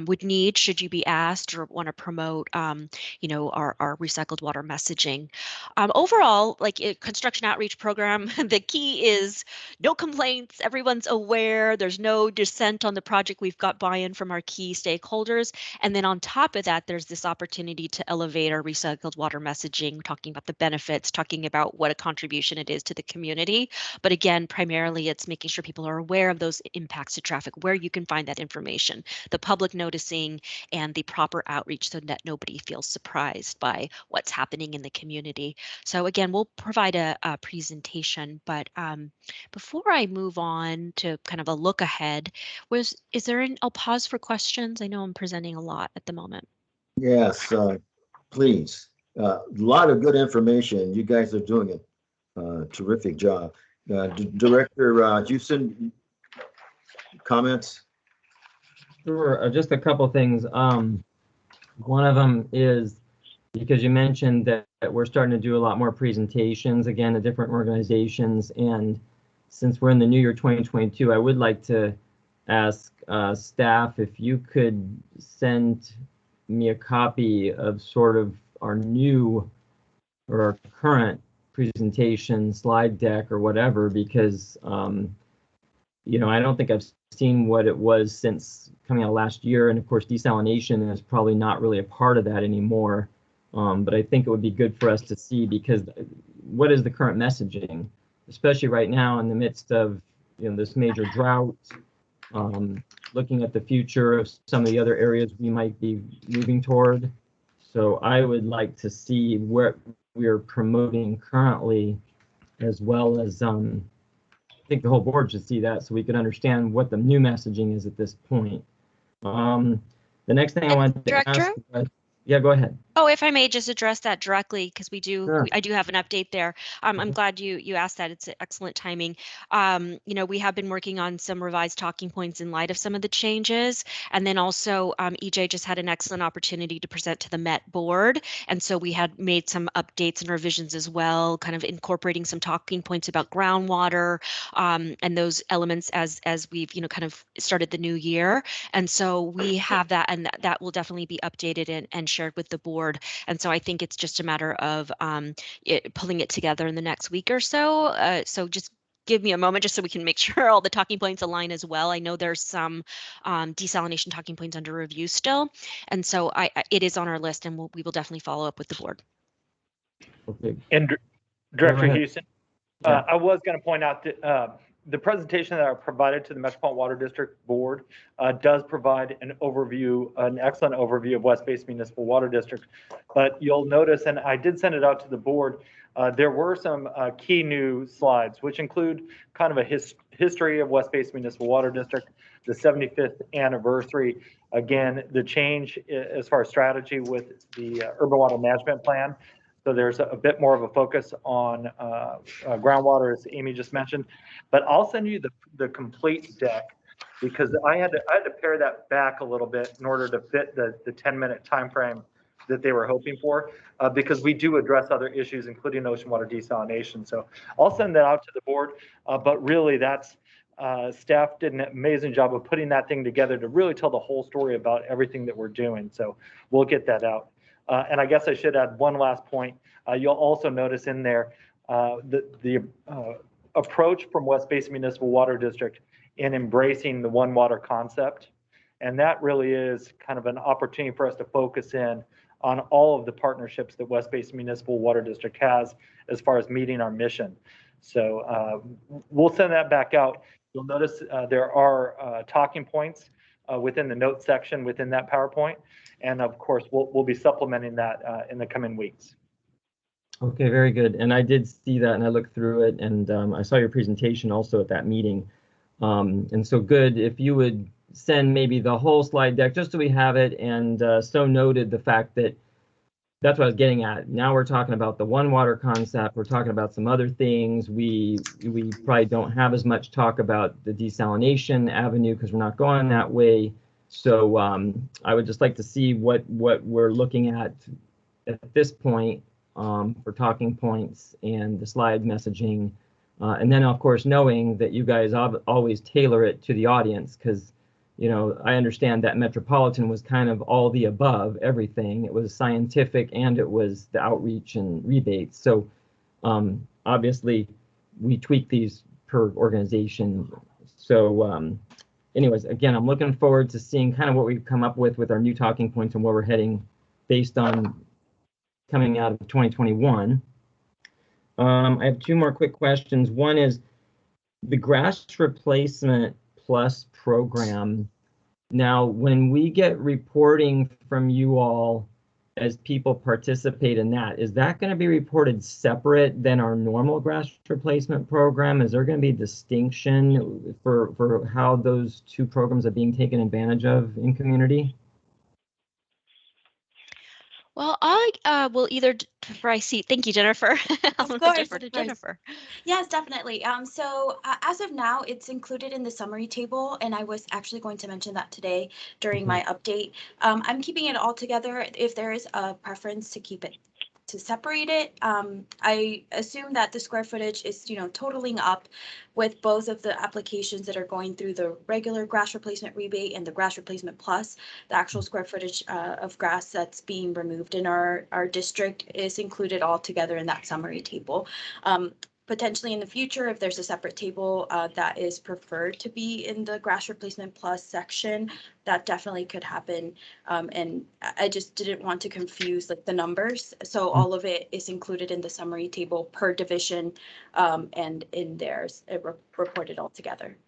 Speaker 8: would need should you be asked or want to promote our recycled water messaging. Overall, construction outreach program, the key is no complaints. Everyone's aware. There's no dissent on the project. We've got buy-in from our key stakeholders. And then on top of that, there's this opportunity to elevate our recycled water messaging, talking about the benefits, talking about what a contribution it is to the community. But again, primarily it's making sure people are aware of those impacts to traffic, where you can find that information, the public noticing, and the proper outreach so that nobody feels surprised by what's happening in the community. So again, we'll provide a presentation, but before I move on to kind of a look ahead, I'll pause for questions. I know I'm presenting a lot at the moment.
Speaker 1: Yes, please. A lot of good information. You guys are doing a terrific job. Director Houston, comments?
Speaker 2: Sure, just a couple things. One of them is because you mentioned that we're starting to do a lot more presentations, again, to different organizations. And since we're in the new year 2022, I would like to ask staff if you could send me a copy of sort of our new or our current presentation slide deck or whatever, because I don't think I've seen what it was since coming out last year. And of course, desalination is probably not really a part of that anymore. But I think it would be good for us to see, because what is the current messaging, especially right now in the midst of this major drought, looking at the future of some of the other areas we might be moving toward. So I would like to see what we're promoting currently, as well as I think the whole board should see that, so we can understand what the new messaging is at this point. The next thing I
Speaker 8: And
Speaker 2: wanted to ask,
Speaker 8: Director?
Speaker 2: yeah, go ahead.
Speaker 8: Oh, if I may just address that directly, because
Speaker 2: Sure.
Speaker 8: I do have an update there. I'm
Speaker 2: Mhm.
Speaker 8: glad you asked that. It's excellent timing. We have been working on some revised talking points in light of some of the changes. And then also, EJ just had an excellent opportunity to present to the Met board. And so we had made some updates and revisions as well, kind of incorporating some talking points about groundwater, and those elements as we've, kind of started the new year. And so we have that, and that will definitely be updated and shared with the board. And so I think it's just a matter of pulling it together in the next week or so. So just give me a moment just so we can make sure all the talking points align as well. I know there's some desalination talking points under review still. And so it is on our list, and we will definitely follow up with the board.
Speaker 2: Okay.
Speaker 3: And Director
Speaker 2: ahead.
Speaker 3: Houston,
Speaker 2: Yeah.
Speaker 3: I was going to point out that the presentation that I provided to the Metropolitan Water District Board does provide an excellent overview of West Basin Municipal Water District. But you'll notice, and I did send it out to the board, there were some key new slides, which include kind of a history of West Basin Municipal Water District, the 75th anniversary. Again, the change as far as strategy with the Urban Water Management Plan. So there's a bit more of a focus on groundwater, as Amy just mentioned. But I'll send you the complete deck, because I had to pare that back a little bit in order to fit the 10-minute time frame that they were hoping for, because we do address other issues, including ocean water desalination. So I'll send that out to the board. But really, that's staff did an amazing job of putting that thing together to really tell the whole story about everything that we're doing. So we'll get that out. And I guess I should add one last point. You'll also notice in there the approach from West Basin Municipal Water District in embracing the one water concept. And that really is kind of an opportunity for us to focus in on all of the partnerships that West Basin Municipal Water District has as far as meeting our mission. So we'll send that back out. You'll notice there are talking points within the notes section within that PowerPoint. And of course, we'll be supplementing that in the coming weeks.
Speaker 2: Okay, very good. And I did see that, and I looked through it, and I saw your presentation also at that meeting. And so good, if you would send maybe the whole slide deck, just so we have it, and so noted the fact that that's what I was getting at. Now we're talking about the one water concept. We're talking about some other things. We probably don't have as much talk about the desalination avenue because we're not going that way. So I would just like to see what we're looking at this point for talking points and the slide messaging. And then, of course, knowing that you guys always tailor it to the audience, because I understand that Metropolitan was kind of all the above, everything. It was scientific and it was the outreach and rebates. So obviously we tweak these per organization. So anyways, again, I'm looking forward to seeing kind of what we've come up with our new talking points and where we're heading based on coming out of 2021. I have two more quick questions. One is the grass replacement plus program. Now, when we get reporting from you all as people participate in that, is that going to be reported separate than our normal grass replacement program? Is there going to be a distinction for how those two programs are being taken advantage of in community?
Speaker 8: Well, I will either defer. I see. Thank you, Jennifer. I'll defer to Jennifer.
Speaker 4: Yes, definitely. So as of now, it's included in the summary table, and I was actually going to mention that today during my update. I'm keeping it all together. If there is a preference to keep it to separate it, I assume that the square footage is, totaling up with both of the applications that are going through the regular grass replacement rebate and the grass replacement plus. The actual square footage of grass that's being removed in our district is included all together in that summary table. Potentially in the future, if there's a separate table that is preferred to be in the grass replacement plus section, that definitely could happen. And I just didn't want to confuse the numbers. So all of it is included in the summary table per division, and in theirs, it reported all together.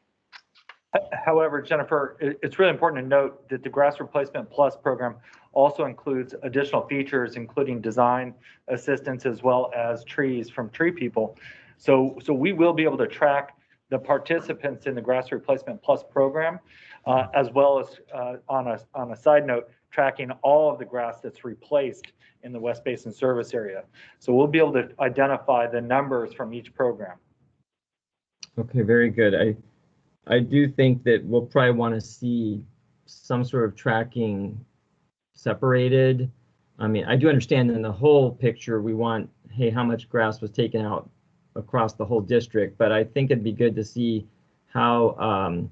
Speaker 3: However, Jennifer, it's really important to note that the Grass Replacement Plus program also includes additional features, including design assistance as well as trees from tree people. So we will be able to track the participants in the Grass Replacement Plus program, as well as on a side note, tracking all of the grass that's replaced in the West Basin service area. So we'll be able to identify the numbers from each program.
Speaker 2: Okay, very good. I do think that we'll probably want to see some sort of tracking separated. I mean, I do understand in the whole picture, we want, hey, how much grass was taken out across the whole district, but I think it'd be good to see how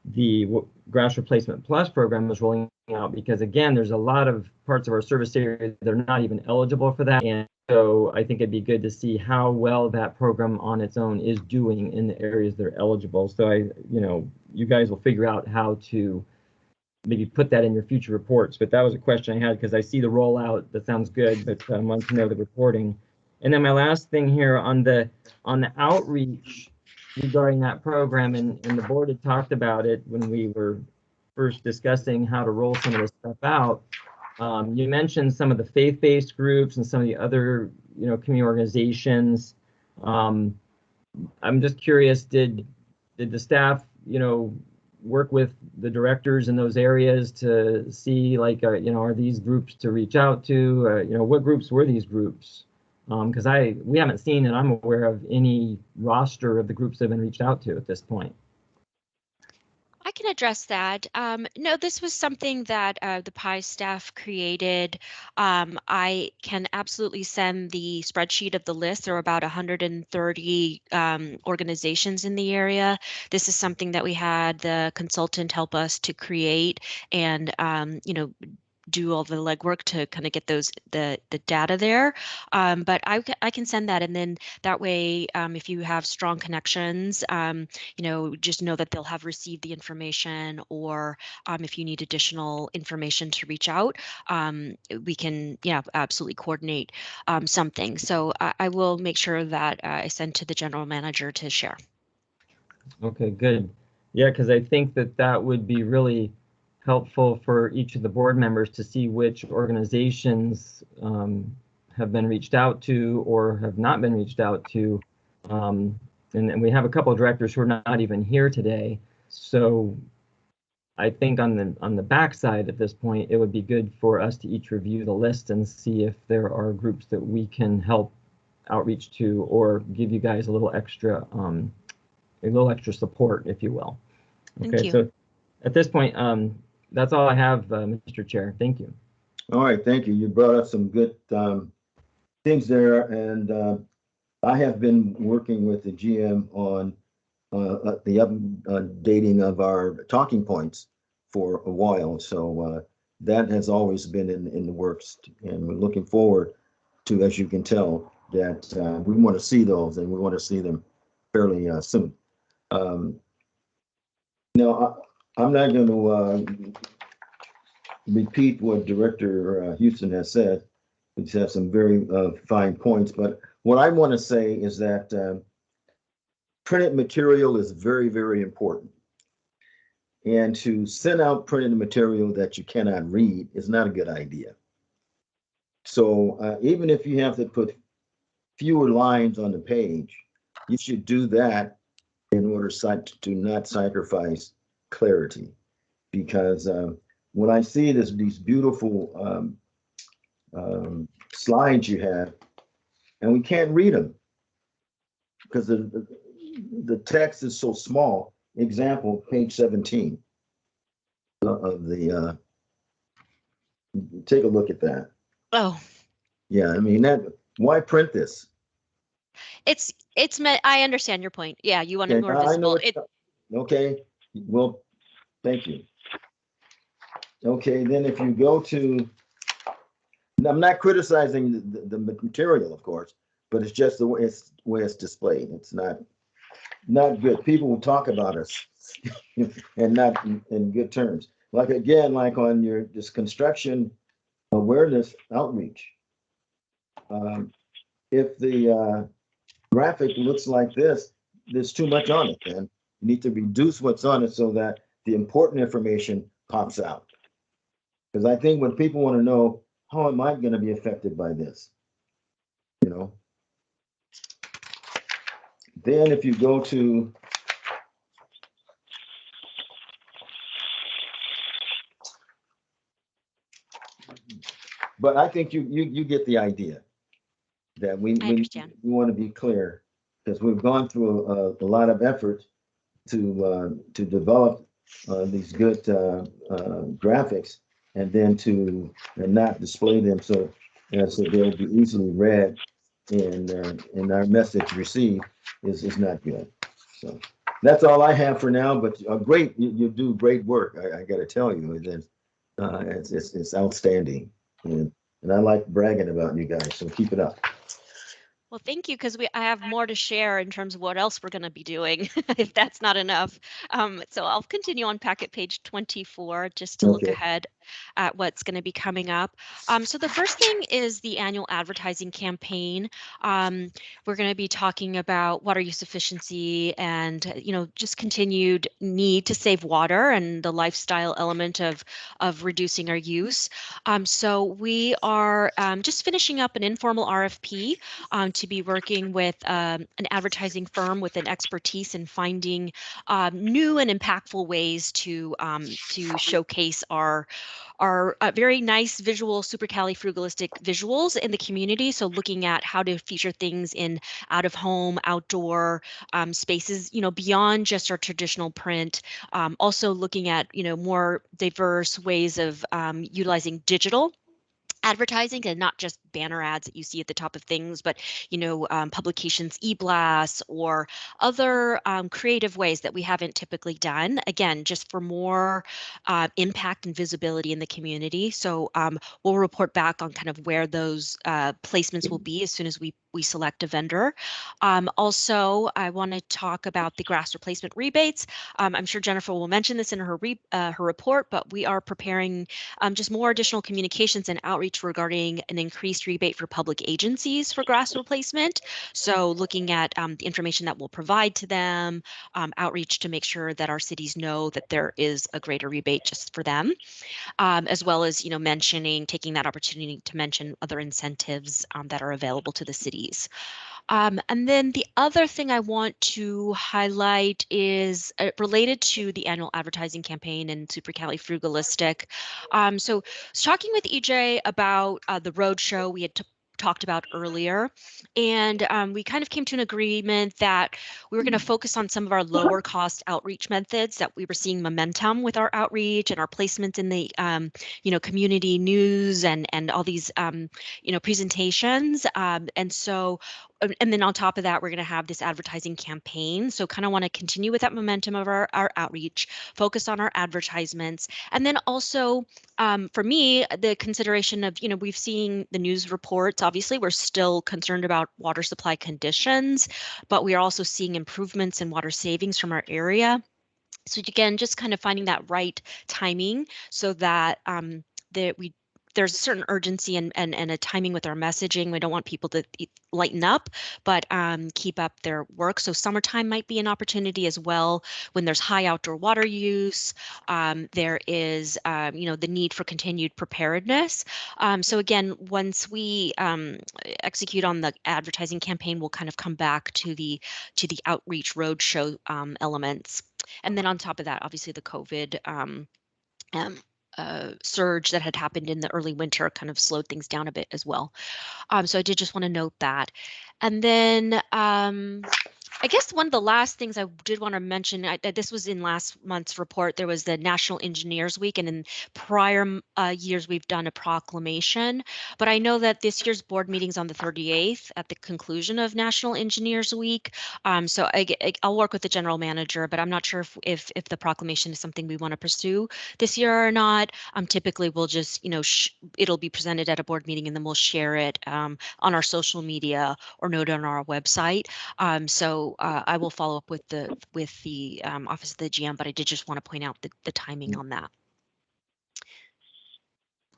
Speaker 2: the Grass Replacement Plus program is rolling out, because again, there's a lot of parts of our service area that are not even eligible for that. And so I think it'd be good to see how well that program on its own is doing in the areas that are eligible. So you guys will figure out how to maybe put that in your future reports. But that was a question I had because I see the rollout. That sounds good, but I want to know the reporting. And then my last thing here on the outreach regarding that program, and the board had talked about it when we were first discussing how to roll some of this stuff out. You mentioned some of the faith-based groups and some of the other, community organizations. I'm just curious, did the staff, work with the directors in those areas to see, like, are these groups to reach out to? What groups were these groups? Because we haven't seen, and I'm aware of, any roster of the groups that have been reached out to at this point.
Speaker 8: I can address that. No, this was something that the PI staff created. I can absolutely send the spreadsheet of the list. There are about 130 organizations in the area. This is something that we had the consultant help us to create and, do all the legwork to kind of get the data there. But I can send that, and then that way, if you have strong connections, just know that they'll have received the information, or if you need additional information to reach out, we can, absolutely coordinate something. So I will make sure that I send to the general manager to share.
Speaker 2: Okay, good. Yeah, because I think that would be really helpful for each of the board members to see which organizations have been reached out to or have not been reached out to. And we have a couple of directors who are not even here today. So I think on the backside at this point, it would be good for us to each review the list and see if there are groups that we can help outreach to, or give you guys a little extra support, if you will. Okay,
Speaker 8: Thank you.
Speaker 2: So at this point, that's all I have, Mr. Chair. Thank you.
Speaker 1: All right, thank you. You brought up some good things there, and I have been working with the GM on the updating of our talking points for a while. So that has always been in the works, and we're looking forward to, as you can tell, that we want to see those, and we want to see them fairly soon. Now, I'm not going to repeat what Director Houston has said. He's had some very fine points, but what I want to say is that printed material is very, very important. And to send out printed material that you cannot read is not a good idea. So even if you have to put fewer lines on the page, you should do that in order to not sacrifice clarity. Because when I see these beautiful slides you have, and we can't read them because the text is so small. Example, page 17 of the, take a look at that.
Speaker 8: Oh,
Speaker 1: Yeah, I mean, why print this?
Speaker 8: it's meant, I understand your point. Yeah, you want it more visible.
Speaker 1: Okay, well, thank you. Okay, then if you go to, I'm not criticizing the material, of course, but it's just the way it's displayed. It's not good. People will talk about us and not in good terms. Like, again, like on this construction awareness outreach. If the graphic looks like this, there's too much on it, and you need to reduce what's on it so that the important information pops out. Because I think when people want to know, how am I going to be affected by this? Then if you go to But I think you get the idea that we
Speaker 8: understand.
Speaker 1: we want to be clear, because we've gone through a lot of effort to develop these good graphics, and then and not display them so they'll be easily read, and our message received is not good. So that's all I have for now. But great, you do great work. I got to tell you, it's outstanding, and I like bragging about you guys. So keep it up.
Speaker 8: Well, thank you, because I have more to share in terms of what else we're going to be doing, if that's not enough. So I'll continue on packet page 24, just to look
Speaker 1: Okay.
Speaker 8: ahead at what's going to be coming up. So the first thing is the annual advertising campaign. We're going to be talking about water use efficiency and, just continued need to save water and the lifestyle element of reducing our use. So we are just finishing up an informal RFP to be working with an advertising firm with an expertise in finding new and impactful ways to showcase our very nice visual supercalifragilistic visuals in the community. So looking at how to feature things in out-of-home, outdoor spaces, beyond just our traditional print. Also looking at, more diverse ways of utilizing digital advertising, and not just banner ads that you see at the top of things, but publications, e-blasts, or other creative ways that we haven't typically done, again, just for more impact and visibility in the community. So we'll report back on kind of where those placements will be as soon as we select a vendor. Also, I want to talk about the grass replacement rebates. I'm sure Jennifer will mention this in her report, but we are preparing just more additional communications and outreach regarding an increased rebate for public agencies for grass replacement. So looking at the information that we'll provide to them, outreach to make sure that our cities know that there is a greater rebate just for them, as well as, taking that opportunity to mention other incentives that are available to the cities. And then the other thing I want to highlight is related to the annual advertising campaign and supercalifragilistic. So I was talking with EJ about the roadshow we had talked about earlier, and we kind of came to an agreement that we were going to focus on some of our lower cost outreach methods, that we were seeing momentum with our outreach and our placements in the community news and all these presentations, and so and then on top of that, we're going to have this advertising campaign. So kind of want to continue with that momentum of our outreach, focus on our advertisements. And then also, for me, the consideration of, we've seen the news reports. Obviously, we're still concerned about water supply conditions, but we are also seeing improvements in water savings from our area. So again, just kind of finding that right timing so that there's a certain urgency and a timing with our messaging. We don't want people to lighten up, but keep up their work. So summertime might be an opportunity as well, when there's high outdoor water use. There is, the need for continued preparedness. So again, once we execute on the advertising campaign, we'll kind of come back to the outreach roadshow elements. And then on top of that, obviously the COVID surge that had happened in the early winter kind of slowed things down a bit as well. So I did just want to note that. And then I guess one of the last things I did want to mention, this was in last month's report, there was the National Engineers Week, and in prior years we've done a proclamation, but I know that this year's board meeting's on the 38th at the conclusion of National Engineers Week. So I'll work with the general manager, but I'm not sure if the proclamation is something we want to pursue this year or not. Typically we'll just, it'll be presented at a board meeting, and then we'll share it on our social media or note on our website. So I will follow up with the Office of the GM, but I did just want to point out the timing on that.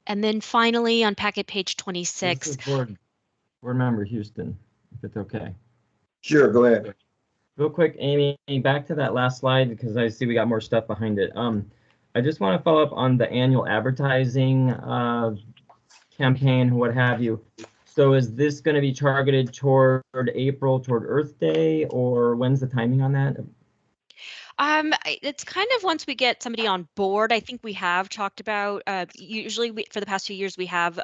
Speaker 8: And then finally, on packet page 26.
Speaker 2: This is board member Houston, if it's okay.
Speaker 1: Sure, go ahead.
Speaker 2: Real quick, Amy, back to that last slide, because I see we got more stuff behind it. I just want to follow up on the annual advertising campaign, what have you. So is this going to be targeted toward April, toward Earth Day, or when's the timing on that?
Speaker 8: It's kind of once we get somebody on board. I think we have talked about, usually for the past few years, we have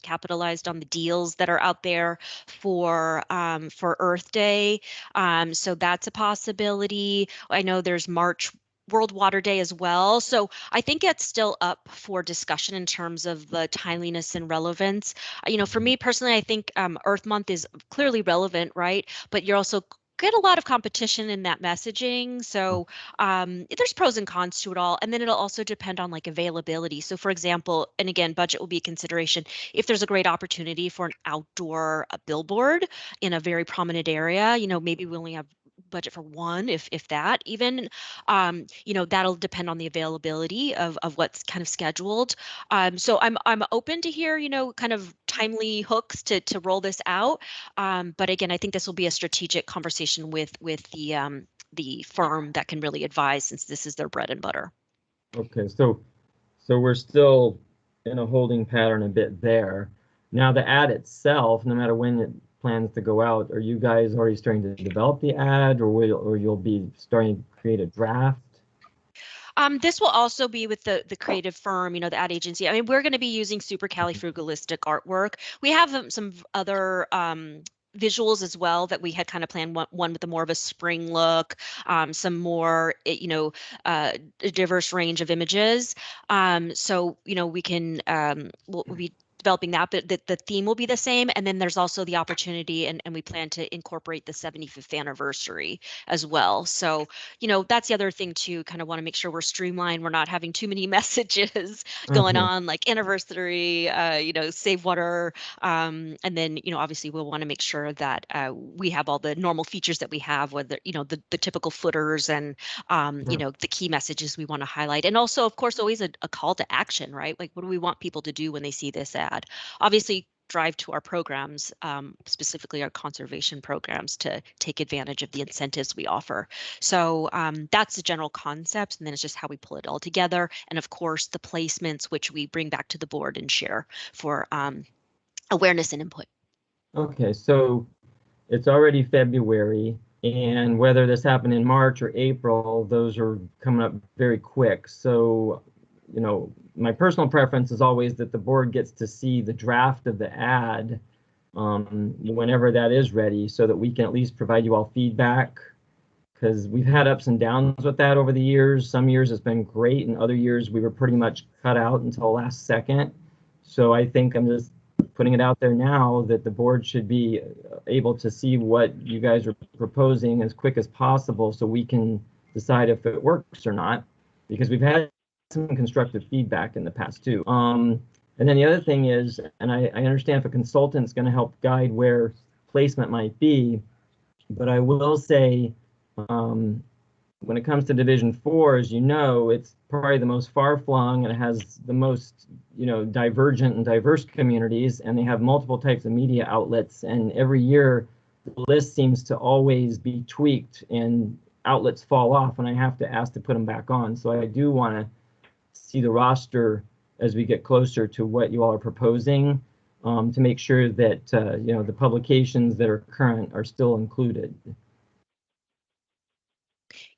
Speaker 8: capitalized on the deals that are out there for Earth Day. So that's a possibility. I know there's March World Water Day as well. So I think it's still up for discussion in terms of the timeliness and relevance. For me personally, I think Earth Month is clearly relevant, right? But you're also get a lot of competition in that messaging. So there's pros and cons to it all. And then it'll also depend on like availability. So for example, and again, budget will be a consideration. If there's a great opportunity for an outdoor billboard in a very prominent area, maybe we only have budget for one, if that even, that'll depend on the availability of what's kind of scheduled. So I'm open to hear, kind of timely hooks to roll this out. But again, I think this will be a strategic conversation with the firm that can really advise, since this is their bread and butter.
Speaker 2: Okay, so we're still in a holding pattern a bit there. Now the ad itself, no matter when it plans to go out, are you guys already starting to develop the ad, or you'll be starting to create a draft?
Speaker 8: This will also be with the creative firm, the ad agency. I mean, we're going to be using supercalifragilistic artwork. We have some other visuals as well that we had kind of planned, one with a more of a spring look, some more, a diverse range of images. So, we can, we'll be developing that, but the theme will be the same. And then there's also the opportunity, and we plan to incorporate the 75th anniversary as well. So, that's the other thing too, kind of want to make sure we're streamlined. We're not having too many messages going on, like anniversary, save water. And then, obviously we'll want to make sure that we have all the normal features that we have, whether, the typical footers and, the key messages we want to highlight. And also, of course, always a call to action, right? Like, what do we want people to do when they see this ad? Obviously, drive to our programs, specifically our conservation programs, to take advantage of the incentives we offer. So that's the general concept, and then it's just how we pull it all together. And of course, the placements, which we bring back to the board and share for awareness and input.
Speaker 2: Okay, so it's already February, and whether this happened in March or April, those are coming up very quick. So, my personal preference is always that the board gets to see the draft of the ad whenever that is ready, so that we can at least provide you all feedback, because we've had ups and downs with that over the years. Some years it's been great, and other years we were pretty much cut out until last second. So I think I'm just putting it out there now that the board should be able to see what you guys are proposing as quick as possible, so we can decide if it works or not, because we've had some constructive feedback in the past too. And then the other thing is, and I understand if a consultant's going to help guide where placement might be, but I will say, when it comes to Division 4, as you know, it's probably the most far-flung, and it has the most, divergent and diverse communities, and they have multiple types of media outlets, and every year the list seems to always be tweaked and outlets fall off, and I have to ask to put them back on. So I do want to see the roster as we get closer to what you all are proposing, to make sure that the publications that are current are still included.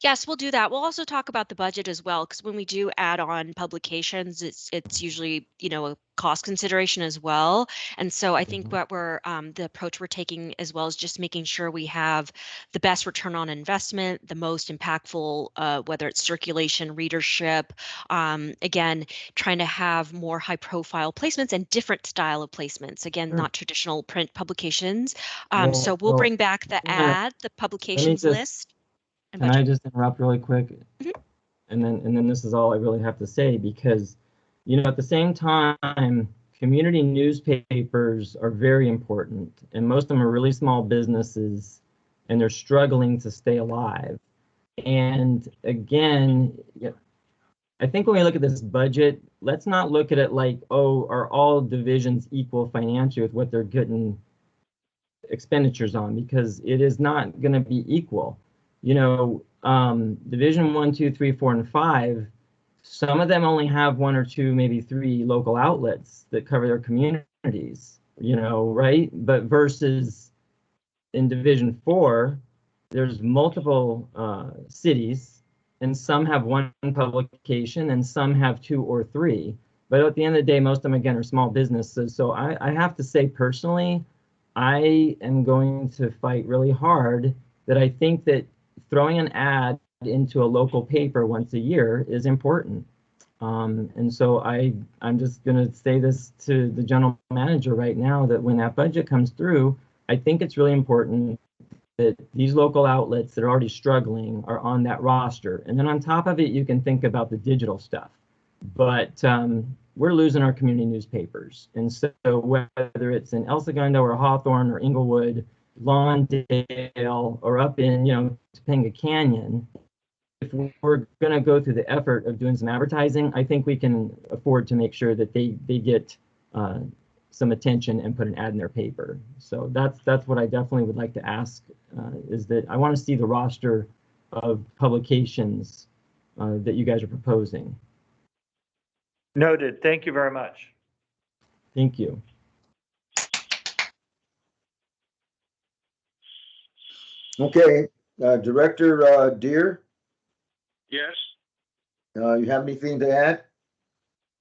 Speaker 8: Yes, we'll do that. We'll also talk about the budget as well, because when we do add on publications, it's usually, a cost consideration as well. And so I think what the approach we're taking as well is just making sure we have the best return on investment, the most impactful, whether it's circulation, readership, again, trying to have more high profile placements and different style of placements. Again, not traditional print publications. So we'll bring back the ad, the publications list.
Speaker 2: Can I just interrupt really quick?
Speaker 8: Mm-hmm.
Speaker 2: And then this is all I really have to say, because, at the same time, community newspapers are very important, and most of them are really small businesses, and they're struggling to stay alive. And again, I think when we look at this budget, let's not look at it like, are all divisions equal financially with what they're getting expenditures on, because it is not going to be equal. Division 1, 2, 3, 4, and 5, some of them only have 1 or 2, maybe 3 local outlets that cover their communities, right? But versus in Division 4, there's multiple cities, and some have one publication and some have 2 or 3. But at the end of the day, most of them, again, are small businesses. So I have to say personally, I am going to fight really hard that I think that throwing an ad into a local paper once a year is important. And so I'm just going to say this to the general manager right now, that when that budget comes through, I think it's really important that these local outlets that are already struggling are on that roster. And then on top of it, you can think about the digital stuff. But we're losing our community newspapers. And so whether it's in El Segundo or Hawthorne or Inglewood, Lawndale, or up in, Topanga Canyon, if we're going to go through the effort of doing some advertising, I think we can afford to make sure that they get some attention and put an ad in their paper. So that's what I definitely would like to ask, is that I want to see the roster of publications that you guys are proposing.
Speaker 3: Noted. Thank you very much.
Speaker 2: Thank you.
Speaker 1: Okay, Director Deere,
Speaker 7: Yes?
Speaker 1: you have anything to add?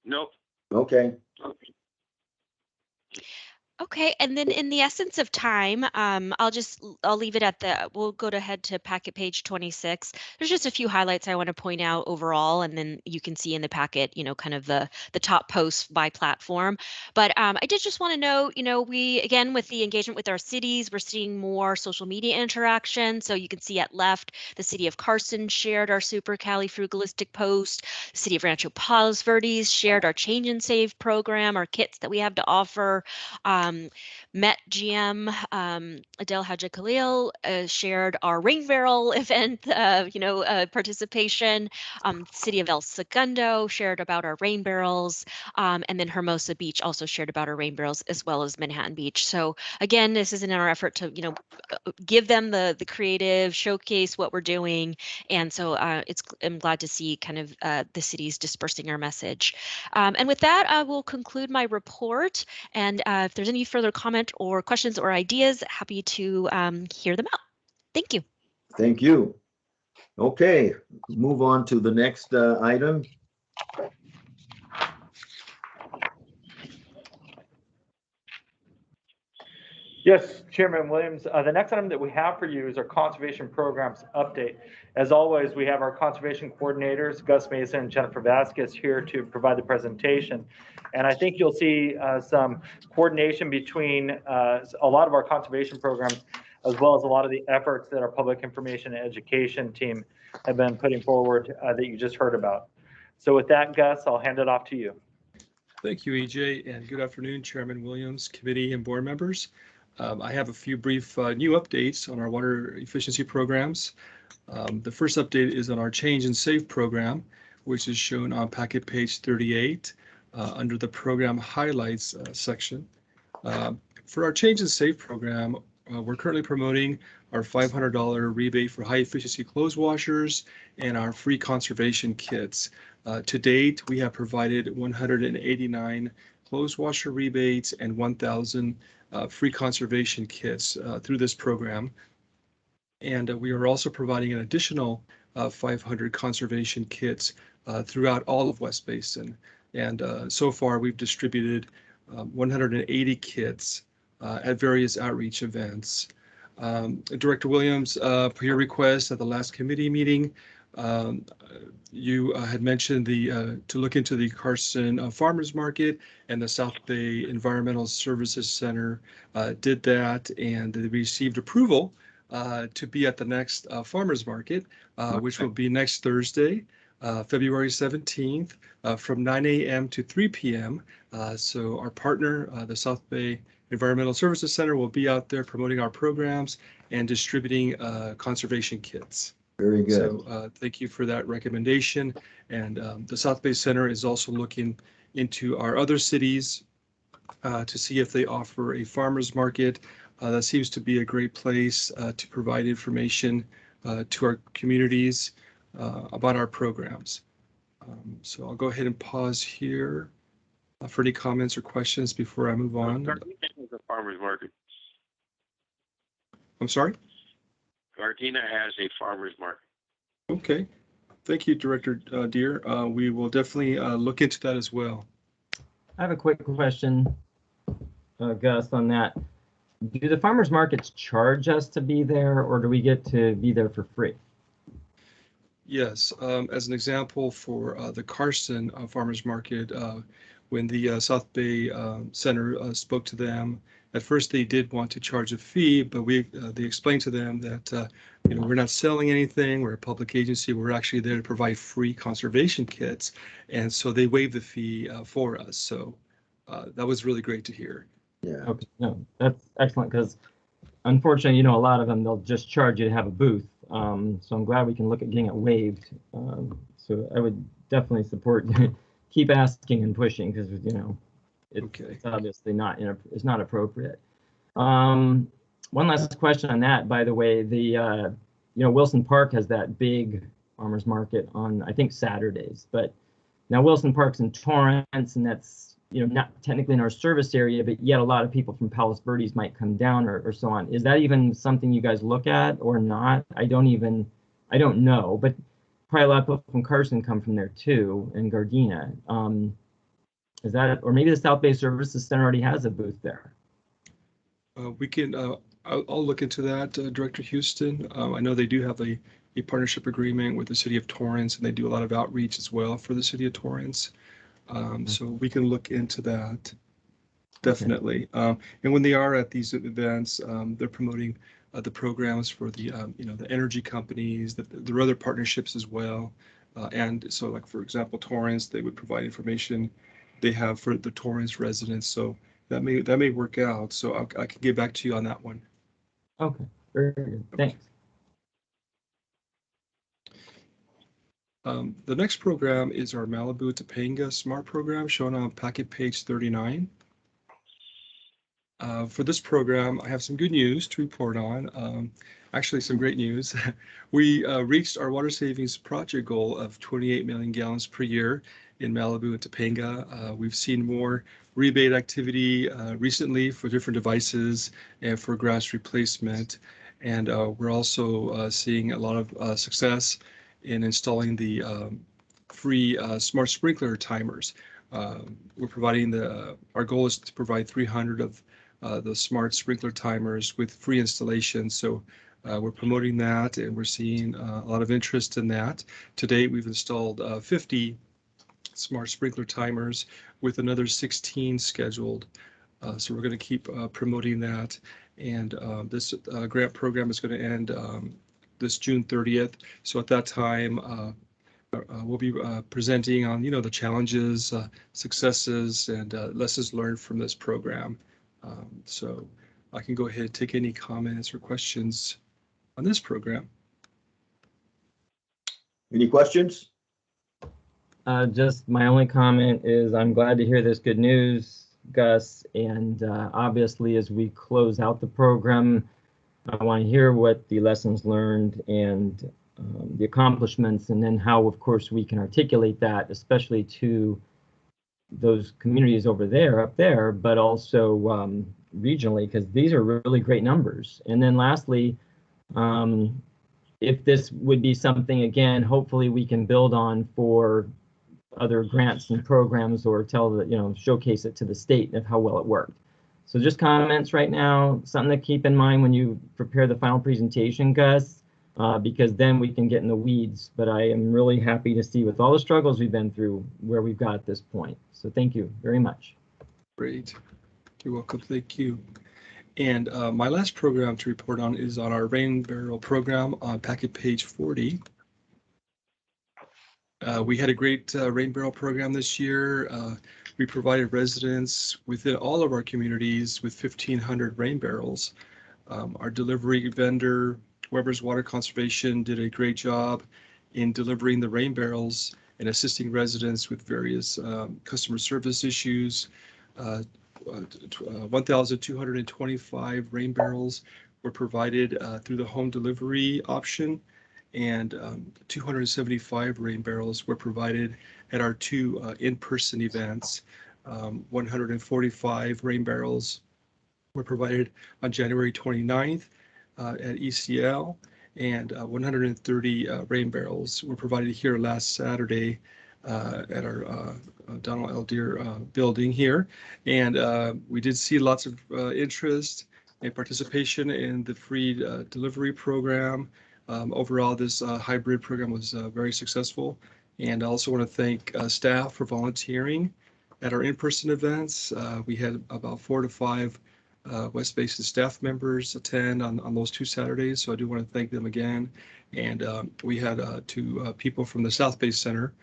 Speaker 7: Nope.
Speaker 1: Okay.
Speaker 8: Okay, and then in the essence of time, I'll leave it at we'll go ahead to packet page 26. There's just a few highlights I want to point out overall, and then you can see in the packet, kind of the top posts by platform. But I did just want to note, we, again, with the engagement with our cities, we're seeing more social media interaction. So you can see at left, the city of Carson shared our Super Califrugalistic post. The city of Rancho Palos Verdes shared our Change and Save program, our kits that we have to offer. Met GM Adele Haja Khalil shared our rain barrel event, participation. City of El Segundo shared about our rain barrels, and then Hermosa Beach also shared about our rain barrels, as well as Manhattan Beach. So again, this is in our effort to give them the creative, showcase what we're doing, and so I'm glad to see kind of the cities dispersing our message. And with that, I will conclude my report. And if there's any further comment or questions or ideas, happy to hear them out. Thank you.
Speaker 1: Thank you. Okay, move on to the next item.
Speaker 3: Yes, Chairman Williams. The next item that we have for you is our conservation programs update. As always, we have our conservation coordinators, Gus Mason and Jennifer Vasquez, here to provide the presentation. And I think you'll see some coordination between a lot of our conservation programs, as well as a lot of the efforts that our public information and education team have been putting forward that you just heard about. So with that, Gus, I'll hand it off to you.
Speaker 9: Thank you, EJ, and good afternoon, Chairman Williams, committee, and board members. I have a few brief new updates on our water efficiency programs. The first update is on our Change and Save program, which is shown on packet page 38 under the program highlights section. For our Change and Save program, we're currently promoting our $500 rebate for high efficiency clothes washers and our free conservation kits. To date, we have provided 189 clothes washer rebates and 1,000 free conservation kits through this program. And we are also providing an additional 500 conservation kits throughout all of West Basin. And so far, we've distributed 180 kits at various outreach events. Director Williams, per your request at the last committee meeting, you had mentioned to look into the Carson Farmers Market, and the South Bay Environmental Services Center did that, and they received approval to be at the next Farmers Market, which will be next Thursday, February 17th, from 9 a.m. to 3 p.m. So our partner, the South Bay Environmental Services Center, will be out there promoting our programs and distributing conservation kits.
Speaker 1: Very good.
Speaker 9: So thank you for that recommendation. And the South Bay Center is also looking into our other cities to see if they offer a farmers market. That seems to be a great place to provide information to our communities about our programs. So I'll go ahead and pause here for any comments or questions before I move on.
Speaker 7: The farmers market.
Speaker 9: I'm sorry?
Speaker 7: Gardena has a farmers market.
Speaker 9: Okay. Thank you, Director Deere. We will definitely look into that as well.
Speaker 2: I have a quick question, Gus, on that. Do the farmers markets charge us to be there, or do we get to be there for free?
Speaker 9: Yes, as an example for the Carson Farmers Market, when the South Bay Center spoke to them, at first they did want to charge a fee, but they explained to them that we're not selling anything. We're a public agency. We're actually there to provide free conservation kits, and so they waived the fee for us. So that was really great to hear.
Speaker 1: Yeah.
Speaker 2: Okay, no, that's excellent, because unfortunately, a lot of them, they'll just charge you to have a booth. So I'm glad we can look at getting it waived. So I would definitely support keep asking and pushing, because it's obviously it's not appropriate. One last question on that, by the way, the Wilson Park has that big farmers market on, I think, Saturdays, but now Wilson Park's in Torrance, and that's not technically in our service area, but yet a lot of people from Palos Verdes might come down or so on. Is that even something you guys look at or not? I don't know, but probably a lot of people from Carson come from there too, and Gardena. Is that, or maybe the South Bay Services Center already has a booth there?
Speaker 9: We can, I'll look into that, Director Houston. I know they do have a partnership agreement with the city of Torrance, and they do a lot of outreach as well for the city of Torrance. So we can look into that, definitely. Okay. And when they are at these events, they're promoting the programs for the the energy companies. There are other partnerships as well. And so, like for example, Torrance, they would provide information they have for the Torrance residents. So that may work out. So I can get back to you on that one.
Speaker 2: Okay, very good. Thanks.
Speaker 9: The next program is our Malibu Topanga SMART program, shown on packet page 39. For this program, I have some good news to report on. Actually, some great news. We reached our water savings project goal of 28 million gallons per year in Malibu and Topanga. We've seen more rebate activity recently for different devices and for grass replacement. And we're also seeing a lot of success in installing the free smart sprinkler timers. We're providing our goal is to provide 300 of the smart sprinkler timers with free installation. So we're promoting that, and we're seeing a lot of interest in that. To date, we've installed 50 smart sprinkler timers with another 16 scheduled. So we're going to keep promoting that. And this grant program is going to end this June 30th. So at that time, we'll be presenting on, the challenges, successes, and lessons learned from this program. So I can go ahead and take any comments or questions on this program.
Speaker 1: Any questions?
Speaker 2: Just my only comment is I'm glad to hear this good news, Gus. And obviously, as we close out the program, I want to hear what the lessons learned and the accomplishments, and then how, of course, we can articulate that, especially to those communities up there, but also regionally, because these are really great numbers. And then lastly, if this would be something, again, hopefully we can build on for other grants and programs, or showcase it to the state of how well it worked. So just comments right now, something to keep in mind when you prepare the final presentation, Gus, because then we can get in the weeds. But I am really happy to see, with all the struggles we've been through, where we've got at this point. So thank you very much.
Speaker 9: Great. You're welcome. Thank you. And my last program to report on is on our rain barrel program on packet page 40. We had a great rain barrel program this year. We provided residents within all of our communities with 1,500 rain barrels. Our delivery vendor, Weber's Water Conservation, did a great job in delivering the rain barrels and assisting residents with various customer service issues. 1,225 rain barrels were provided through the home delivery option, and 275 rain barrels were provided at our two in-person events. 145 rain barrels were provided on January 29th at ECL, and 130 rain barrels were provided here last Saturday at our Donald L. Deere building here. And we did see lots of interest and participation in the free delivery program. Overall, this hybrid program was very successful. And I also want to thank staff for volunteering at our in-person events. We had about 4 to 5 West Basin staff members attend on those 2 Saturdays, so I do want to thank them again. And we had 2 people from the South Bay Center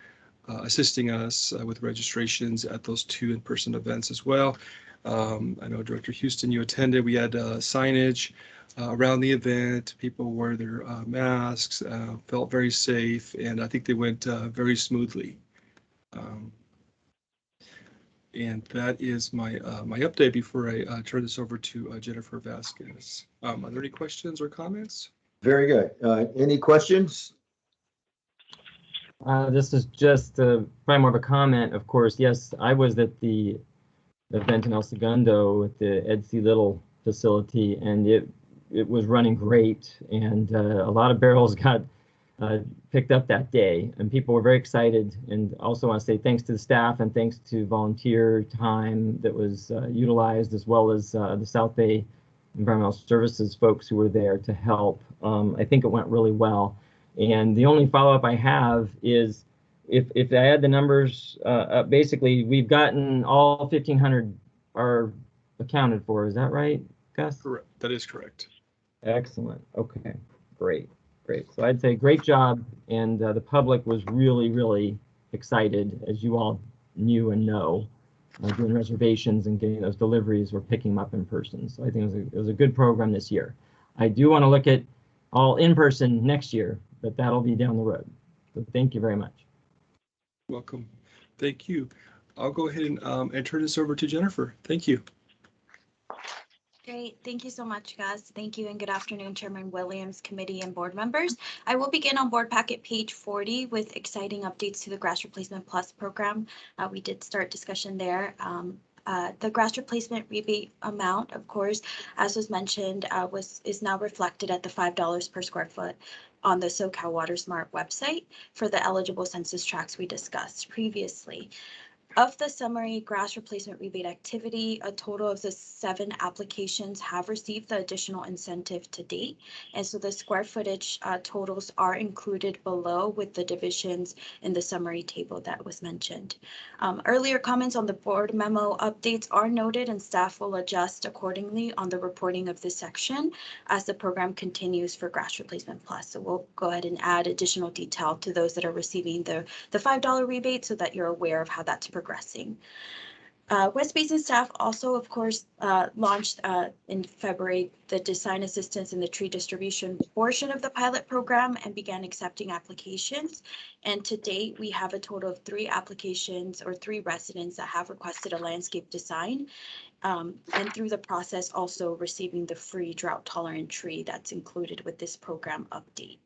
Speaker 9: assisting us with registrations at those 2 in-person events as well. I know Director Houston, you attended. We had signage around the event. People wore their masks, felt very safe, and I think they went very smoothly. And that is my my update before I turn this over to Jennifer Vasquez. Are there any questions or comments?
Speaker 1: Very good. Any questions?
Speaker 2: This is just probably more of a comment, of course. Yes, I was at the event in El Segundo at the Ed C. Little facility, and it was running great, and a lot of barrels got picked up that day, and people were very excited. And also want to say thanks to the staff and thanks to volunteer time that was utilized, as well as the South Bay Environmental Services folks who were there to help. I think it went really well. And the only follow-up I have is if I add the numbers up, basically we've gotten all 1,500 are accounted for. Is that right, Gus?
Speaker 9: Correct. That is correct.
Speaker 2: Excellent. Okay, great. So I'd say great job, and the public was really, really excited, as you all knew and know, doing reservations and getting those deliveries. We're picking them up in person. So I think it was a good program this year. I do want to look at all in person next year, but that'll be down the road. So thank you very much.
Speaker 9: Welcome. Thank you. I'll go ahead and turn this over to Jennifer. Thank you.
Speaker 4: Great. Thank you so much, Gus. Thank you and good afternoon, Chairman Williams, committee and board members. I will begin on board packet page 40 with exciting updates to the Grass Replacement Plus program. We did start discussion there. The grass replacement rebate amount, of course, as was mentioned, is now reflected at the $5 per square foot on the SoCal WaterSmart website for the eligible census tracts we discussed previously. Of the summary grass replacement rebate activity, a total of the 7 applications have received the additional incentive to date. And so the square footage totals are included below with the divisions in the summary table that was mentioned. Earlier comments on the board memo updates are noted, and staff will adjust accordingly on the reporting of this section as the program continues for Grass Replacement Plus. So we'll go ahead and add additional detail to those that are receiving the $5 rebate so that you're aware of how that's progressing. West Basin staff also, of course, launched in February the design assistance in the tree distribution portion of the pilot program and began accepting applications. And to date, we have a total of 3 applications or 3 residents that have requested a landscape design. And through the process, also receiving the free drought tolerant tree that's included with this program update.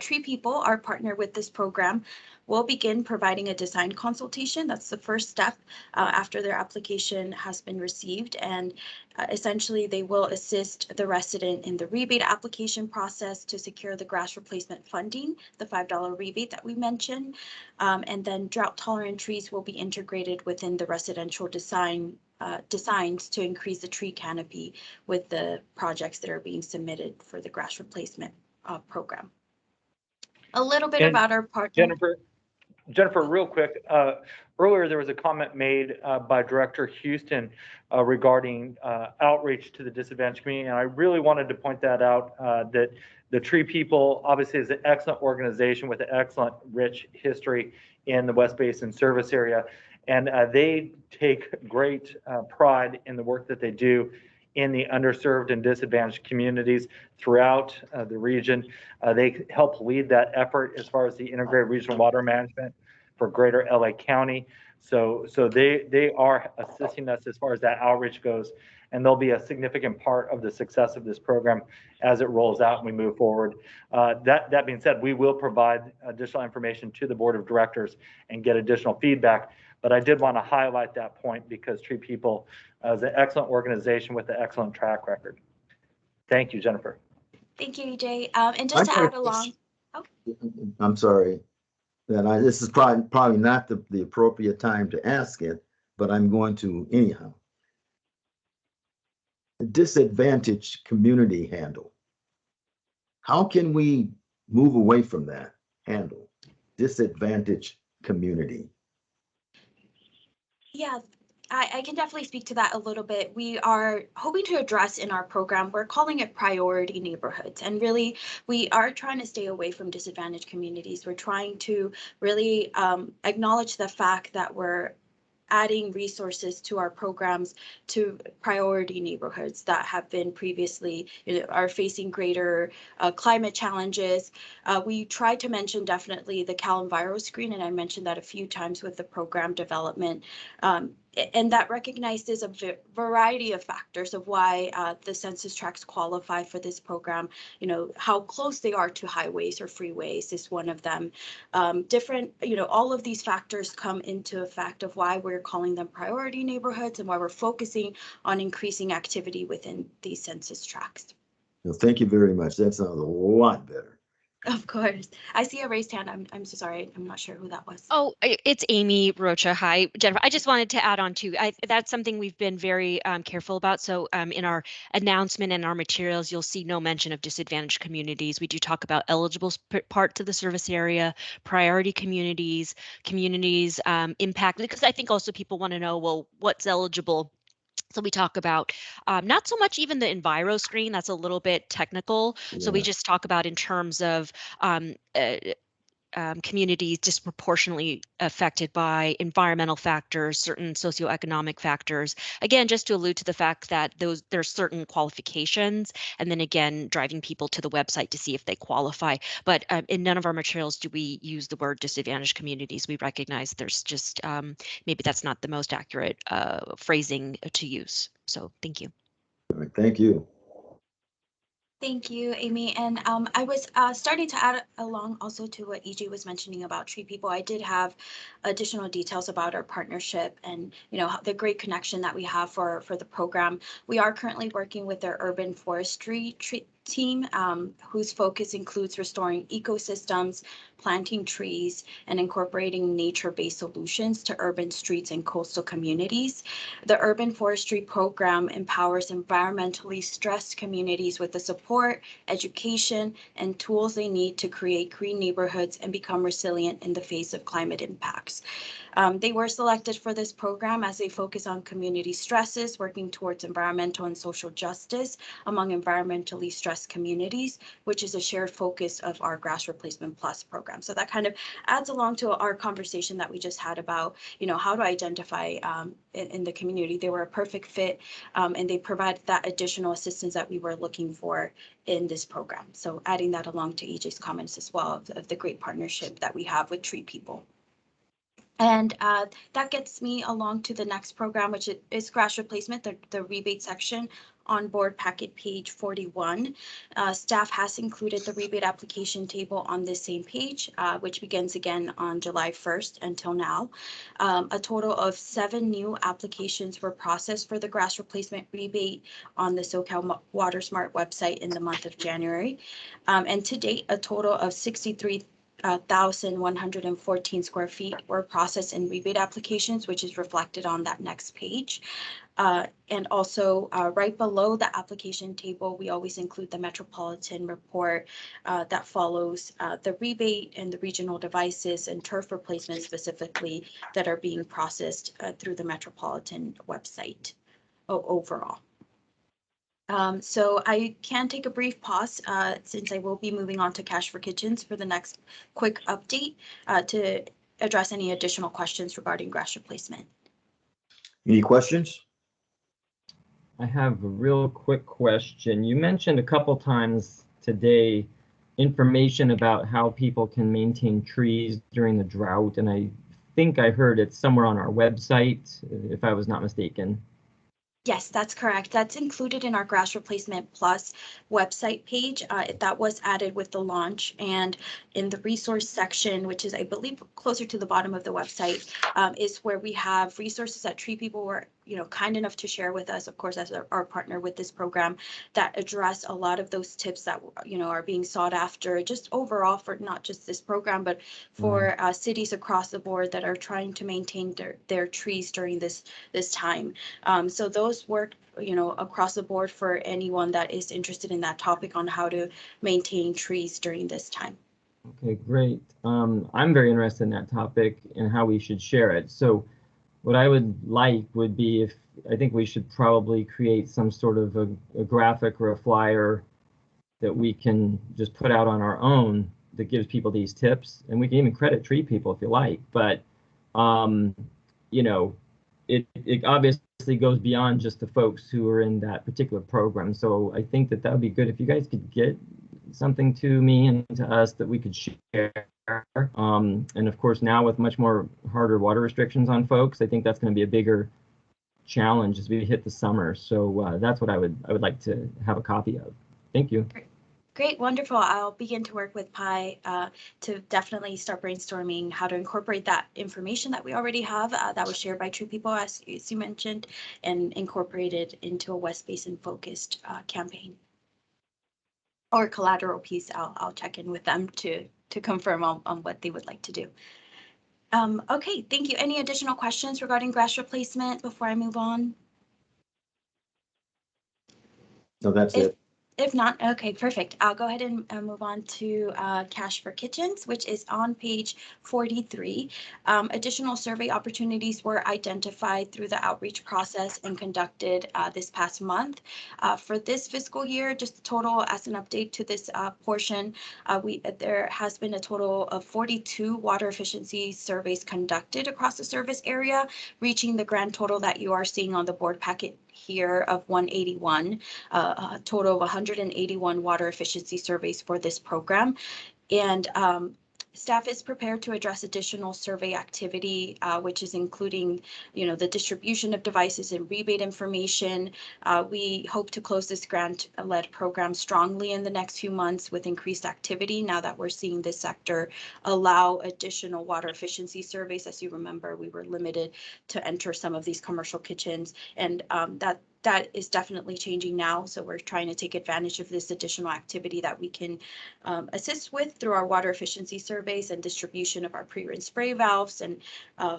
Speaker 4: Tree People, our partner with this program, will begin providing a design consultation. That's the first step after their application has been received. And essentially, they will assist the resident in the rebate application process to secure the grass replacement funding, the $5 rebate that we mentioned. And then drought tolerant trees will be integrated within the residential designs to increase the tree canopy with the projects that are being submitted for the grass replacement program. A little bit about our partner.
Speaker 3: Jennifer, real quick, earlier there was a comment made by Director Houston regarding outreach to the disadvantaged community, and I really wanted to point that out, that the Tree People obviously is an excellent organization with an excellent, rich history in the West Basin service area, and they take great pride in the work that they do in the underserved and disadvantaged communities throughout the region. They help lead that effort as far as the integrated regional water management for greater LA County. So they are assisting us as far as that outreach goes, and they'll be a significant part of the success of this program as it rolls out and we move forward. That being said, we will provide additional information to the board of directors and get additional feedback. But I did want to highlight that point because Tree People is an excellent organization with an excellent track record. Thank you, Jennifer.
Speaker 4: Thank you, EJ. And just to add along,
Speaker 1: I'm sorry that this is probably not the appropriate time to ask it, but I'm going to anyhow. The disadvantaged community handle. How can we move away from that handle? Disadvantaged community.
Speaker 4: yeah, I can definitely speak to that a little bit. We are hoping to address in our program, we're calling it priority neighborhoods. And really, we are trying to stay away from disadvantaged communities. We're trying to really acknowledge the fact that we're adding resources to our programs to priority neighborhoods that have been previously, are facing greater climate challenges. We tried to mention definitely the Cal Enviro screen, and I mentioned that a few times with the program development. And that recognizes a variety of factors of why the census tracts qualify for this program. How close they are to highways or freeways is one of them. Different, all of these factors come into effect of why we're calling them priority neighborhoods and why we're focusing on increasing activity within these census tracts.
Speaker 1: Well, thank you very much. That sounds a lot better.
Speaker 4: Of course. I see a raised hand. I'm so sorry. I'm not sure who that was.
Speaker 8: Oh, it's Amy Rocha. Hi, Jennifer. I just wanted to add on too. That's something we've been very careful about. So in our announcement and our materials, you'll see no mention of disadvantaged communities. We do talk about eligible parts of the service area, priority communities, impact, because I think also people want to know, well, what's eligible? So we talk about not so much even the Enviro screen, that's a little bit technical. So we just talk about in terms of communities disproportionately affected by environmental factors, certain socioeconomic factors. Again, just to allude to the fact that there's certain qualifications, and then again, driving people to the website to see if they qualify. But in none of our materials do we use the word disadvantaged communities. We recognize there's just maybe that's not the most accurate phrasing to use. So thank you.
Speaker 1: All right, thank you.
Speaker 4: Thank you, Amy. And I was starting to add along also to what EJ was mentioning about Tree People. I did have additional details about our partnership and the great connection that we have for the program. We are currently working with their urban forestry team, whose focus includes restoring ecosystems, planting trees, and incorporating nature-based solutions to urban streets and coastal communities. The urban forestry program empowers environmentally stressed communities with the support, education, and tools they need to create green neighborhoods and become resilient in the face of climate impacts. They were selected for this program as they focus on community stresses, working towards environmental and social justice among environmentally stressed communities, which is a shared focus of our Grass Replacement Plus program. So that kind of adds along to our conversation that we just had about, how to identify in the community. They were a perfect fit, and they provided that additional assistance that we were looking for in this program. So adding that along to EJ's comments as well of the great partnership that we have with Tree People. And that gets me along to the next program, which is grass replacement, the rebate section on board packet page 41. Staff has included the rebate application table on this same page, which begins again on July 1st until now. A total of 7 new applications were processed for the grass replacement rebate on the SoCal WaterSmart website in the month of January. And to date, a total of 63,114 square feet were processed in rebate applications, which is reflected on that next page. And also right below the application table, we always include the Metropolitan report that follows the rebate and the regional devices and turf replacement specifically that are being processed through the Metropolitan website overall. So I can take a brief pause since I will be moving on to Cash for Kitchens for the next quick update to address any additional questions regarding grass replacement.
Speaker 1: Any questions?
Speaker 2: I have a real quick question. You mentioned a couple times today information about how people can maintain trees during the drought, and I think I heard it somewhere on our website, if I was not mistaken.
Speaker 4: Yes, that's correct. That's included in our Grass Replacement Plus website page. That was added with the launch, and in the resource section, which is, I believe, closer to the bottom of the website, is where we have resources that Tree People were kind enough to share with us, of course, as our partner with this program, that address a lot of those tips that, are being sought after just overall for not just this program, but for cities across the board that are trying to maintain their trees during this time. So those work, across the board for anyone that is interested in that topic on how to maintain trees during this time.
Speaker 2: Okay, great. I'm very interested in that topic and how we should share it. So what I would like would be I think we should probably create some sort of a graphic or a flyer that we can just put out on our own that gives people these tips. And we can even credit tree people if you like. But, it obviously goes beyond just the folks who are in that particular program. So I think that would be good if you guys could get something to me and to us that we could share. And of course, now with much more harder water restrictions on folks, I think that's going to be a bigger challenge as we hit the summer. So that's what I would like to have a copy of. Thank you.
Speaker 4: Great, wonderful. I'll begin to work with Pi to definitely start brainstorming how to incorporate that information that we already have that was shared by True People, as you mentioned, and incorporate it into a West Basin focused campaign. Or collateral piece. I'll check in with them to confirm on what they would like to do. Okay, thank you. Any additional questions regarding grass replacement before I move on?
Speaker 1: No, that's it.
Speaker 4: If not, okay, perfect. I'll go ahead and move on to Cash for Kitchens, which is on page 43. Additional survey opportunities were identified through the outreach process and conducted this past month. For this fiscal year, just total as an update to this portion, there has been a total of 42 water efficiency surveys conducted across the service area, reaching the grand total that you are seeing on the board packet here of 181, a total of 181 water efficiency surveys for this program. And staff is prepared to address additional survey activity, which is including, the distribution of devices and rebate information. We hope to close this grant-led program strongly in the next few months with increased activity now that we're seeing this sector allow additional water efficiency surveys. As you remember, we were limited to enter some of these commercial kitchens, and that is definitely changing now. So we're trying to take advantage of this additional activity that we can assist with through our water efficiency surveys and distribution of our pre-rinse spray valves and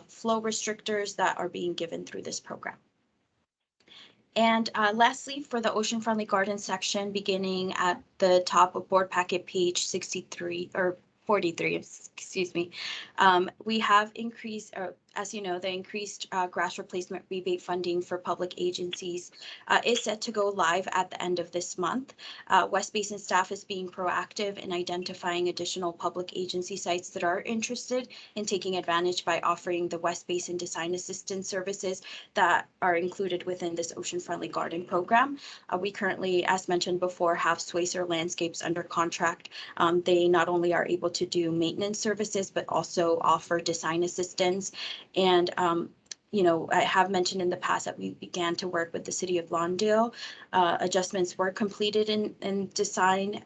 Speaker 4: flow restrictors that are being given through this program. And lastly, for the Ocean Friendly Garden section, beginning at the top of board packet page 63 or 43, excuse me, we have increased, as you know, the increased grass replacement rebate funding for public agencies is set to go live at the end of this month. West Basin staff is being proactive in identifying additional public agency sites that are interested in taking advantage by offering the West Basin design assistance services that are included within this Ocean Friendly Garden program. We currently, as mentioned before, have Swayzer Landscapes under contract. They not only are able to do maintenance services, but also offer design assistance. And I have mentioned in the past that we began to work with the city of Lawndale. Adjustments were completed in design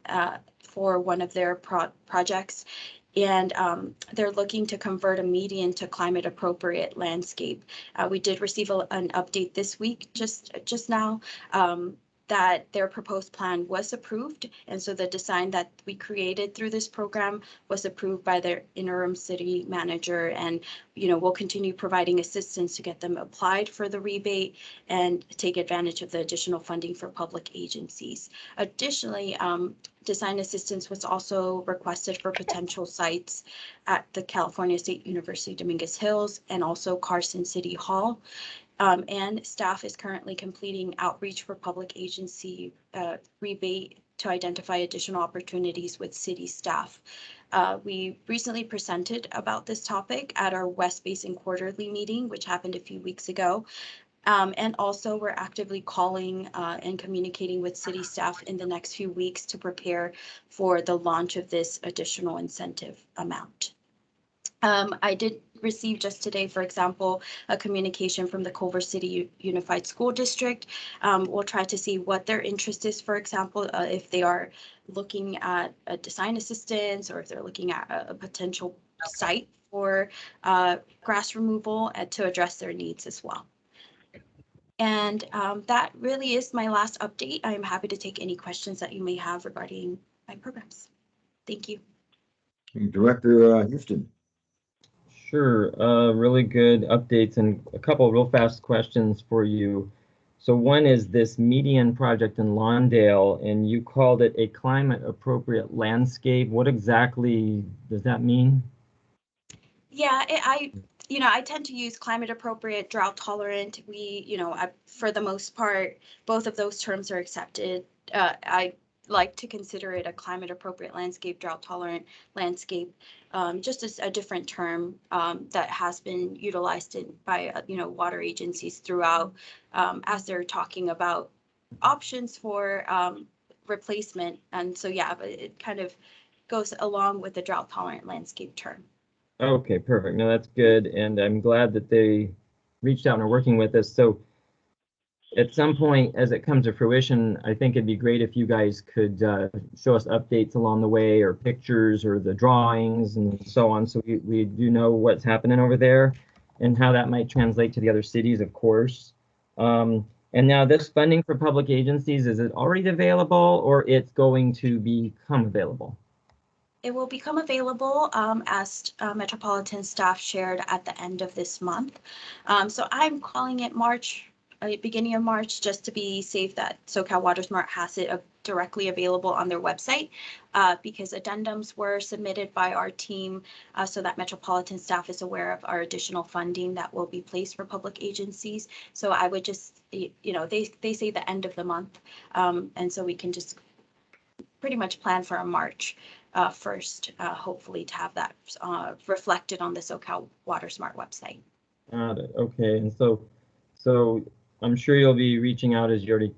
Speaker 4: for one of their projects. And they're looking to convert a median to climate appropriate landscape. We did receive an update this week, just now, that their proposed plan was approved. And so the design that we created through this program was approved by their interim city manager. And, we'll continue providing assistance to get them applied for the rebate and take advantage of the additional funding for public agencies. Additionally, design assistance was also requested for potential sites at the California State University Dominguez Hills and also Carson City Hall. And staff is currently completing outreach for public agency rebate to identify additional opportunities with city staff. We recently presented about this topic at our West Basin quarterly meeting, which happened a few weeks ago. And also we're actively calling and communicating with city staff in the next few weeks to prepare for the launch of this additional incentive amount. I did receive just today, for example, a communication from the Culver City Unified School District. We'll try to see what their interest is, for example, if they are looking at a design assistance or if they're looking at a potential site for grass removal to address their needs as well. And that really is my last update. I am happy to take any questions that you may have regarding my programs. Thank you.
Speaker 1: Director Houston.
Speaker 2: Sure, really good updates and a couple real fast questions for you. So one is this median project in Lawndale, and you called it a climate appropriate landscape. What exactly does that mean?
Speaker 4: Yeah, I tend to use climate appropriate, drought tolerant. For the most part, both of those terms are accepted. I like to consider it a climate appropriate landscape, drought tolerant landscape, just as a different term that has been utilized by water agencies throughout as they're talking about options for replacement. And so, yeah, but it kind of goes along with the drought tolerant landscape term.
Speaker 2: Okay, perfect. No, that's good. And I'm glad that they reached out and are working with us. So at some point, as it comes to fruition, I think it'd be great if you guys could show us updates along the way, or pictures, or the drawings and so on. So we do know what's happening over there and how that might translate to the other cities, of course. And now this funding for public agencies, is it already available or it's going to become available?
Speaker 4: It will become available as Metropolitan staff shared at the end of this month. So I'm calling it March, beginning of March, just to be safe that SoCal WaterSmart has it directly available on their website because addendums were submitted by our team so that Metropolitan staff is aware of our additional funding that will be placed for public agencies. So I would just, they say the end of the month. And so we can just pretty much plan for a March 1st, hopefully to have that reflected on the SoCal WaterSmart website.
Speaker 2: Got it. Okay. And so I'm sure you'll be reaching out, as you already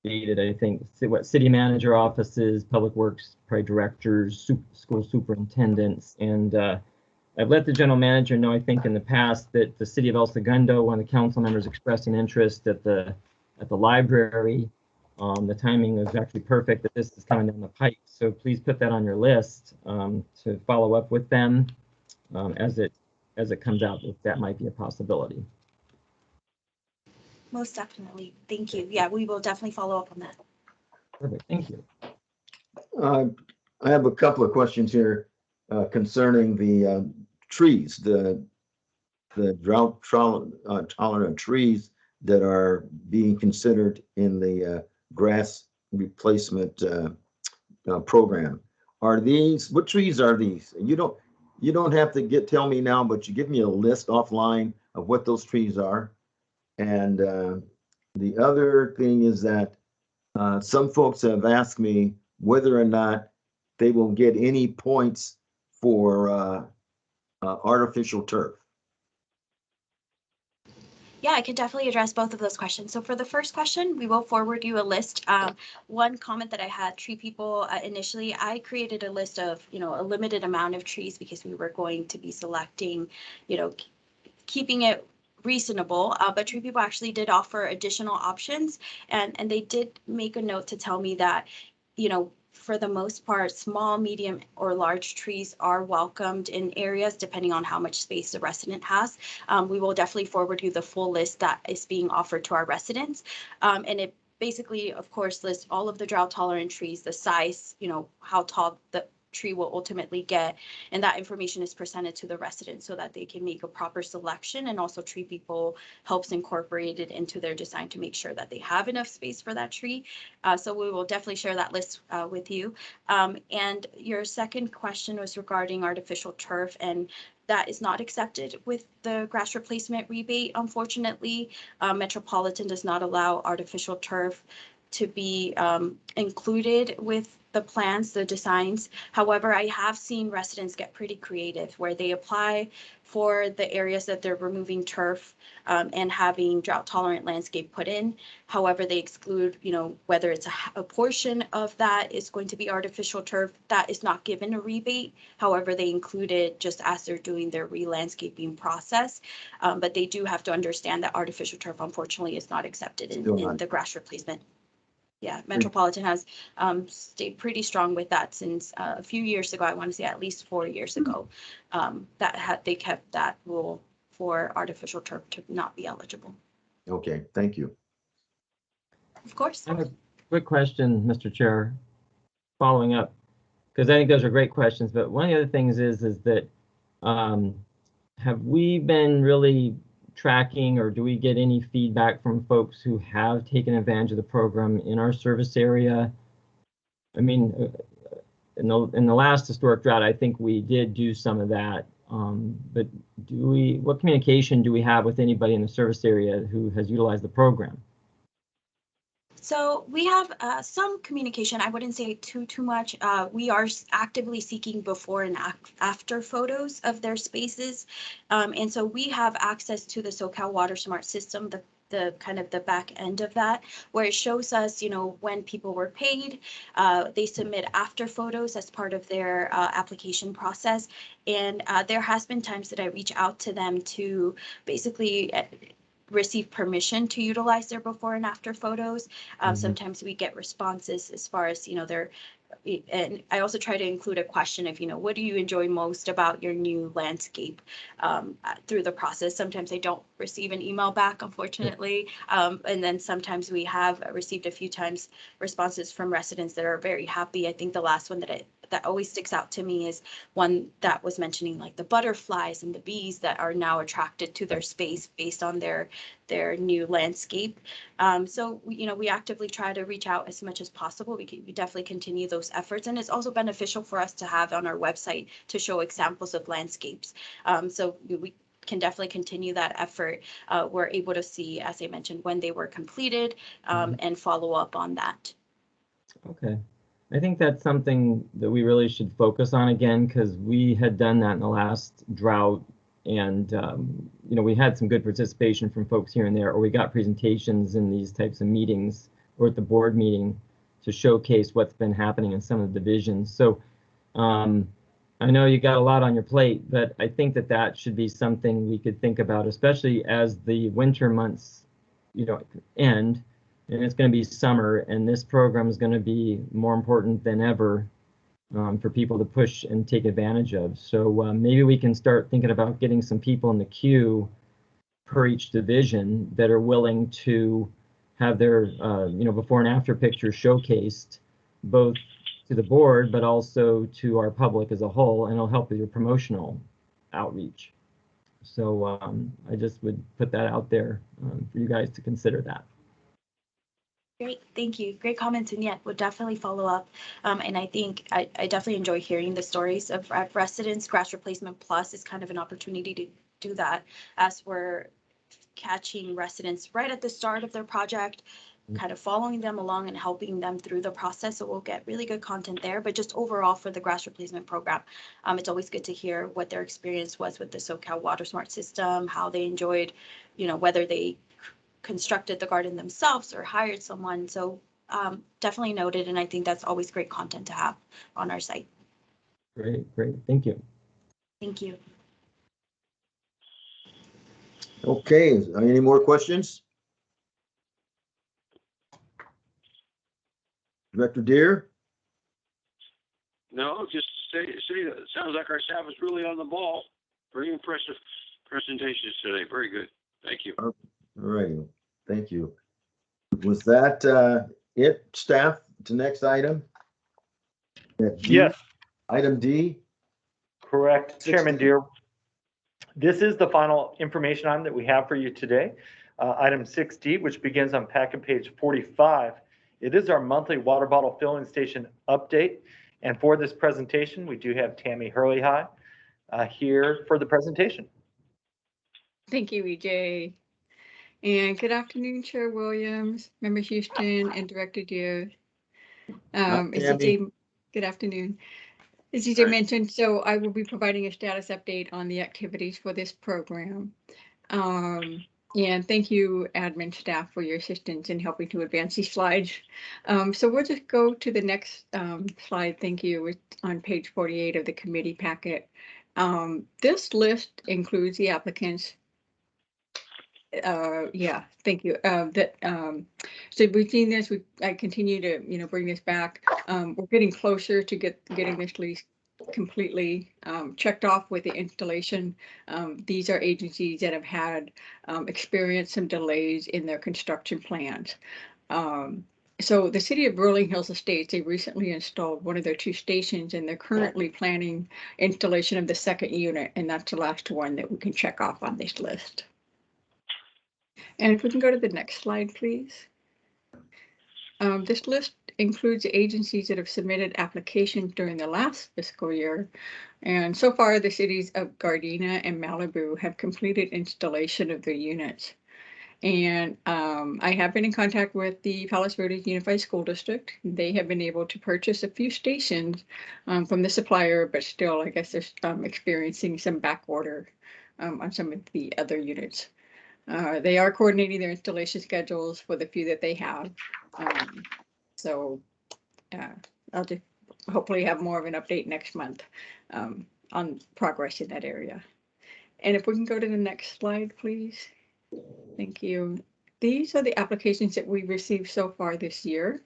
Speaker 2: stated, I think, what city manager offices, public works, probably directors, school superintendents, and I've let the general manager know, I think in the past, that the city of El Segundo, one of the council members expressed an interest at the library. The timing is actually perfect that this is coming down the pipe. So please put that on your list to follow up with them as it comes out, if that might be a possibility.
Speaker 4: Most definitely. Thank you. Yeah, we will definitely follow up on that.
Speaker 2: Perfect. Thank you.
Speaker 1: I have a couple of questions here concerning the trees, the drought tolerant trees that are being considered in the grass replacement program. What trees are these? You don't have to tell me now, but you give me a list offline of what those trees are. And the other thing is that some folks have asked me whether or not they will get any points for artificial turf.
Speaker 4: Yeah, I can definitely address both of those questions. So for the first question, we will forward you a list. One comment that I had, tree people, initially, I created a list of, a limited amount of trees because we were going to be selecting, keeping it reasonable, but tree people actually did offer additional options, and they did make a note to tell me that, for the most part, small, medium, or large trees are welcomed in areas depending on how much space the resident has. We will definitely forward you the full list that is being offered to our residents, and it basically, of course, lists all of the drought tolerant trees, the size, how tall the tree will ultimately get, and that information is presented to the residents so that they can make a proper selection, and also tree people helps incorporate it into their design to make sure that they have enough space for that tree. So we will definitely share that list with you. And your second question was regarding artificial turf, and that is not accepted with the grass replacement rebate. Unfortunately, Metropolitan does not allow artificial turf to be included with the plans, the designs. However, I have seen residents get pretty creative where they apply for the areas that they're removing turf and having drought tolerant landscape put in. However, they exclude, whether it's a portion of that is going to be artificial turf, that is not given a rebate. However, they include it just as they're doing their re-landscaping process. But they do have to understand that artificial turf, unfortunately, is not accepted in the grass replacement. Yeah, Metropolitan has stayed pretty strong with that since a few years ago. I want to say at least 4 years ago, they kept that rule for artificial turf to not be eligible.
Speaker 1: Okay, thank you.
Speaker 4: Of course.
Speaker 2: I have a quick question, Mr. Chair, following up, because I think those are great questions, but one of the other things is that have we been really tracking, or do we get any feedback from folks who have taken advantage of the program in our service area? I mean, in the last historic drought, I think we did do some of that. But what communication do we have with anybody in the service area who has utilized the program?
Speaker 4: So we have some communication. I wouldn't say too much. We are actively seeking before and after photos of their spaces. And so we have access to the SoCal Water Smart system, the kind of the back end of that, where it shows us, when people were paid. They submit after photos as part of their application process. And there has been times that I reach out to them to basically receive permission to utilize their before and after photos. Sometimes we get responses as far as, and I also try to include a question of, what do you enjoy most about your new landscape through the process. Sometimes I don't receive an email back, unfortunately. And then sometimes we have received a few times responses from residents that are very happy. I think the last one that always sticks out to me is one that was mentioning like the butterflies and the bees that are now attracted to their space based on their new landscape. So we actively try to reach out as much as possible. We definitely continue those efforts, and it's also beneficial for us to have on our website to show examples of landscapes. So we can definitely continue that effort. We're able to see, as I mentioned, when they were completed and follow up on that.
Speaker 2: Okay. I think that's something that we really should focus on again, because we had done that in the last drought, and we had some good participation from folks here and there, or we got presentations in these types of meetings or at the board meeting to showcase what's been happening in some of the divisions. So I know you got a lot on your plate, but I think that should be something we could think about, especially as the winter months end. And it's going to be summer, and this program is going to be more important than ever for people to push and take advantage of. So maybe we can start thinking about getting some people in the queue per each division that are willing to have their before and after pictures showcased, both to the board but also to our public as a whole, and it'll help with your promotional outreach. So I just would put that out there for you guys to consider that.
Speaker 4: Great, thank you. Great comments, and yeah, we'll definitely follow up. And I think I definitely enjoy hearing the stories of residents. Grass Replacement Plus is kind of an opportunity to do that, as we're catching residents right at the start of their project, kind of following them along and helping them through the process. So we'll get really good content there. But just overall for the grass replacement program, it's always good to hear what their experience was with the SoCal Water Smart system, how they enjoyed, whether they constructed the garden themselves or hired someone. So definitely noted, and I think that's always great content to have on our site.
Speaker 2: Great, thank you.
Speaker 4: Thank you.
Speaker 1: Okay, any more questions? Director Deere?
Speaker 7: No, just say that it sounds like our staff is really on the ball. Very impressive presentations today. Very good. Thank you.
Speaker 1: All righty, thank you. Was that it, staff, to next item?
Speaker 3: Yes.
Speaker 1: Item D?
Speaker 3: Correct, Chairman Deere. This is the final information item that we have for you today. Item 6D, which begins on packet page 45. It is our monthly water bottle filling station update. And for this presentation, we do have Tammy Hurley-High here for the presentation.
Speaker 10: Thank you, EJ. And good afternoon, Chair Williams, Member Houston, and Director Deere. Good afternoon. As EJ mentioned, so I will be providing a status update on the activities for this program. And thank you, admin staff, for your assistance in helping to advance these slides. So we'll just go to the next slide. Thank you. It's on page 48 of the committee packet. This list includes the applicants. Yeah, thank you. So we've seen this. I continue to bring this back. We're getting closer to getting this completely checked off with the installation. These are agencies that have had experienced some delays in their construction plans. So the city of Rolling Hills Estates, they recently installed one of their 2 stations, and they're currently planning installation of the 2nd unit, and that's the last one that we can check off on this list. And if we can go to the next slide, please. This list includes agencies that have submitted applications during the last fiscal year. And so far, the cities of Gardena and Malibu have completed installation of their units. And I have been in contact with the Palos Verdes Unified School District. They have been able to purchase a few stations from the supplier, but still, I guess they're experiencing some back order on some of the other units. They are coordinating their installation schedules for the few that they have. So I'll just hopefully have more of an update next month on progress in that area. And if we can go to the next slide, please. Thank you. These are the applications that we received so far this year,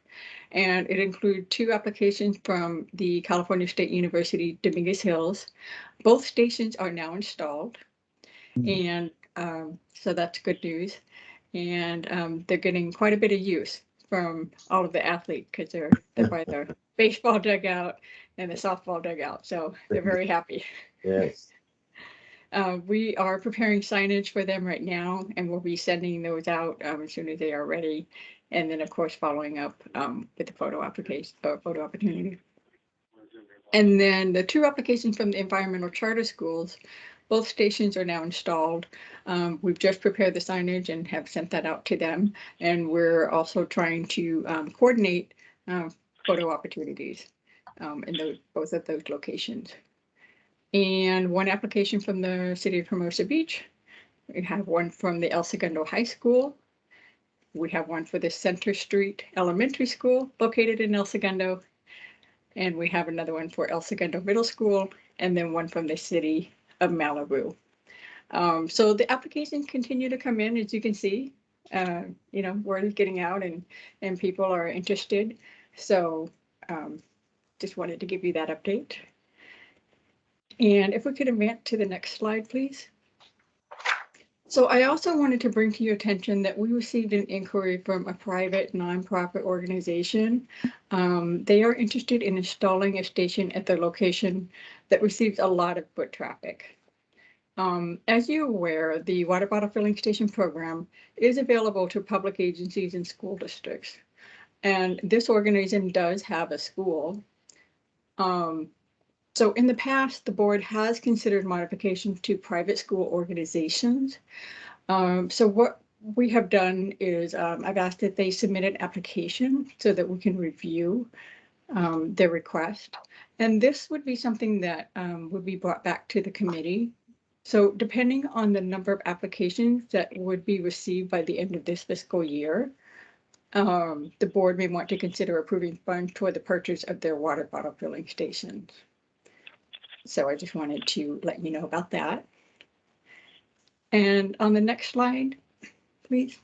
Speaker 10: and it includes 2 applications from the California State University, Dominguez Hills. Both stations are now installed, and so that's good news. And they're getting quite a bit of use from all of the athletes because they're by the baseball dugout and the softball dugout, so they're very happy.
Speaker 1: Yes.
Speaker 10: We are preparing signage for them right now, and we'll be sending those out as soon as they are ready. And then, of course, following up with the photo application or photo opportunity. And then the 2 applications from the environmental charter schools, both stations are now installed. We've just prepared the signage and have sent that out to them. And we're also trying to coordinate photo opportunities in both of those locations. And 1 application from the city of Hermosa Beach. We have 1 from the El Segundo High School. We have 1 for the Center Street Elementary School located in El Segundo. And we have another 1 for El Segundo Middle School, and then 1 from the city of Malibu. So the applications continue to come in, as you can see. You know, word is getting out and people are interested. So just wanted to give you that update. And if we could advance to the next slide, please. So I also wanted to bring to your attention that we received an inquiry from a private nonprofit organization. They are interested in installing a station at their location that receives a lot of foot traffic. As you're aware, the water bottle filling station program is available to public agencies and school districts. And this organization does have a school. So in the past, the board has considered modifications to private school organizations. So what we have done is I've asked that they submit an application so that we can review their request. And this would be something that would be brought back to the committee. So depending on the number of applications that would be received by the end of this fiscal year, the board may want to consider approving funds toward the purchase of their water bottle filling stations. So I just wanted to let you know about that. And on the next slide, please.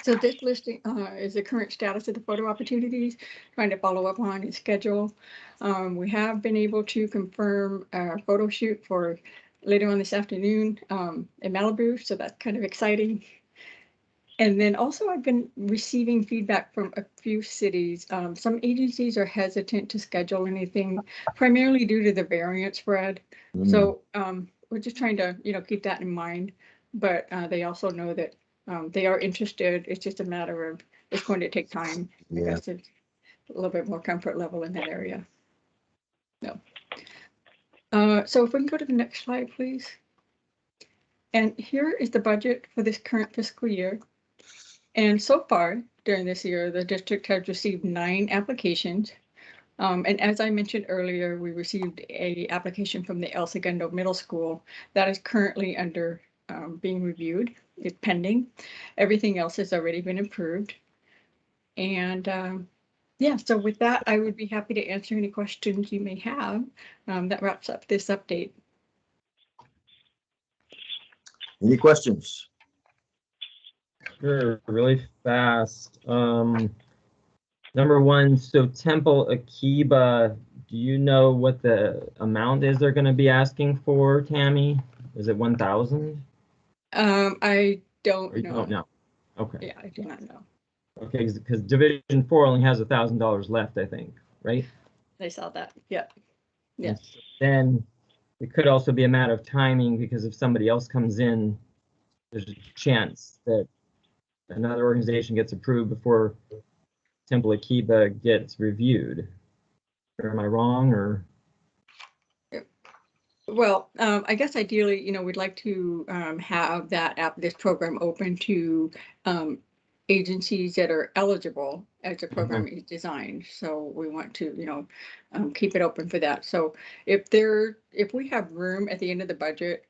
Speaker 10: So this listing is the current status of the photo opportunities, trying to follow up on its schedule. We have been able to confirm a photo shoot for later on this afternoon in Malibu, so that's kind of exciting. And then also I've been receiving feedback from a few cities. Some agencies are hesitant to schedule anything, primarily due to the variant spread. So we're just trying to, keep that in mind. But they also know that they are interested. It's just a matter of, it's going to take time. I guess it's a little bit more comfort level in that area. No. So if we can go to the next slide, please. And here is the budget for this current fiscal year. And so far during this year, the district has received 9 applications. And as I mentioned earlier, we received an application from the El Segundo Middle School that is currently under being reviewed. It's pending. Everything else has already been approved. And yeah, so with that, I would be happy to answer any questions you may have. That wraps up this update.
Speaker 1: Any questions?
Speaker 2: Sure, really fast. Number one, so Temple Akiba do you know what the amount is they're going to be asking for, Tammy? Is it 1,000?
Speaker 10: I
Speaker 2: Or you
Speaker 10: don't
Speaker 2: don't
Speaker 10: know.
Speaker 2: know? Okay.
Speaker 10: Yeah, I do not know.
Speaker 2: Okay, because Division 4 only has $1,000 left, I think, right?
Speaker 10: I saw that. Yeah.
Speaker 2: And
Speaker 10: Yeah.
Speaker 2: so then it could also be a matter of timing, because if somebody else comes in, there's a chance that another organization gets approved before Temple Akiba gets reviewed. Or am I wrong, or?
Speaker 10: Well, I guess ideally, we'd like to have this program open to agencies that are eligible as the program is designed. So we want to, keep it open for that. So if we have room at the end of the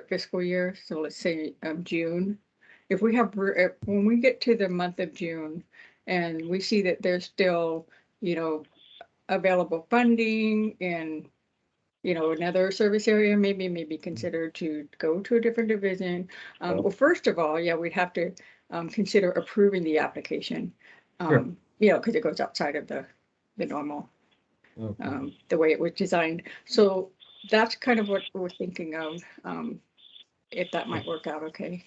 Speaker 10: fiscal year, so let's say June, if we have when we get to the month of June and we see that there's still, available funding and another service area maybe consider to go to a different division. Well, first of all, yeah, we'd have to consider approving the application,
Speaker 2: Sure.
Speaker 10: because it goes outside of the normal, the way it was designed. So that's kind of what we're thinking of, if that might work out okay.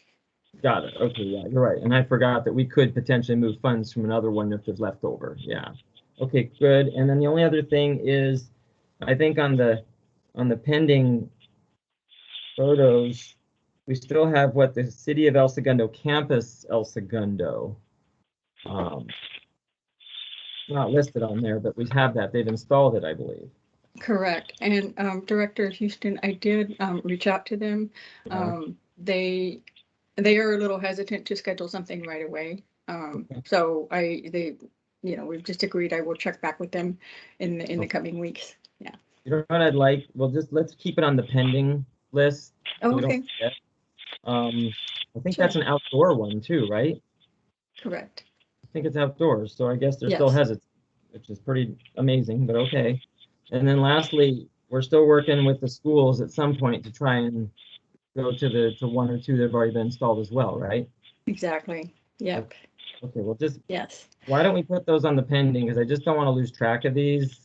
Speaker 2: Got it. Okay, yeah, you're right. And I forgot that we could potentially move funds from another one if there's leftover. Yeah. Okay, good. And then the only other thing is, I think on the pending photos, we still have the City of El Segundo, Campus El Segundo. Not listed on there, but we have that. They've installed it, I believe.
Speaker 10: Correct. And Director Houston, I did reach out to them. They are a little hesitant to schedule something right away. So we've just agreed I will check back with them in the coming weeks. Yeah.
Speaker 2: You know what I'd like? Well, let's keep it on the pending list.
Speaker 10: Oh,
Speaker 2: so we don't
Speaker 10: okay.
Speaker 2: forget. I think
Speaker 10: Sure.
Speaker 2: that's an outdoor one too, right?
Speaker 10: Correct.
Speaker 2: I think it's outdoors, so I guess they're
Speaker 10: Yes.
Speaker 2: still hesitant, which is pretty amazing, but okay. And then lastly, we're still working with the schools at some point to try and go to one or two that have already been installed as well, right?
Speaker 10: Exactly. Yep.
Speaker 2: Okay, well,
Speaker 10: Yes.
Speaker 2: why don't we put those on the pending? Because I just don't want to lose track of these.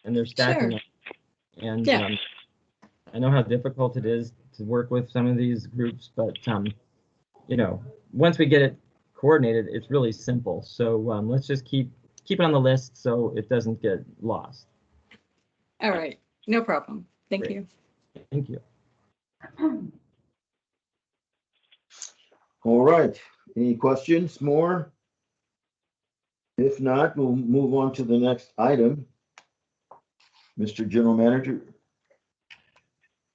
Speaker 2: And they're stacking
Speaker 10: Sure.
Speaker 2: up. And
Speaker 10: Yeah.
Speaker 2: I know how difficult it is to work with some of these groups, but once we get it coordinated, it's really simple. So let's just keep it on the list so it doesn't get lost.
Speaker 10: All right. No problem. Thank
Speaker 2: Great.
Speaker 10: you.
Speaker 2: Thank you.
Speaker 1: All right. Any questions more? If not, we'll move on to the next item. Mr. General Manager.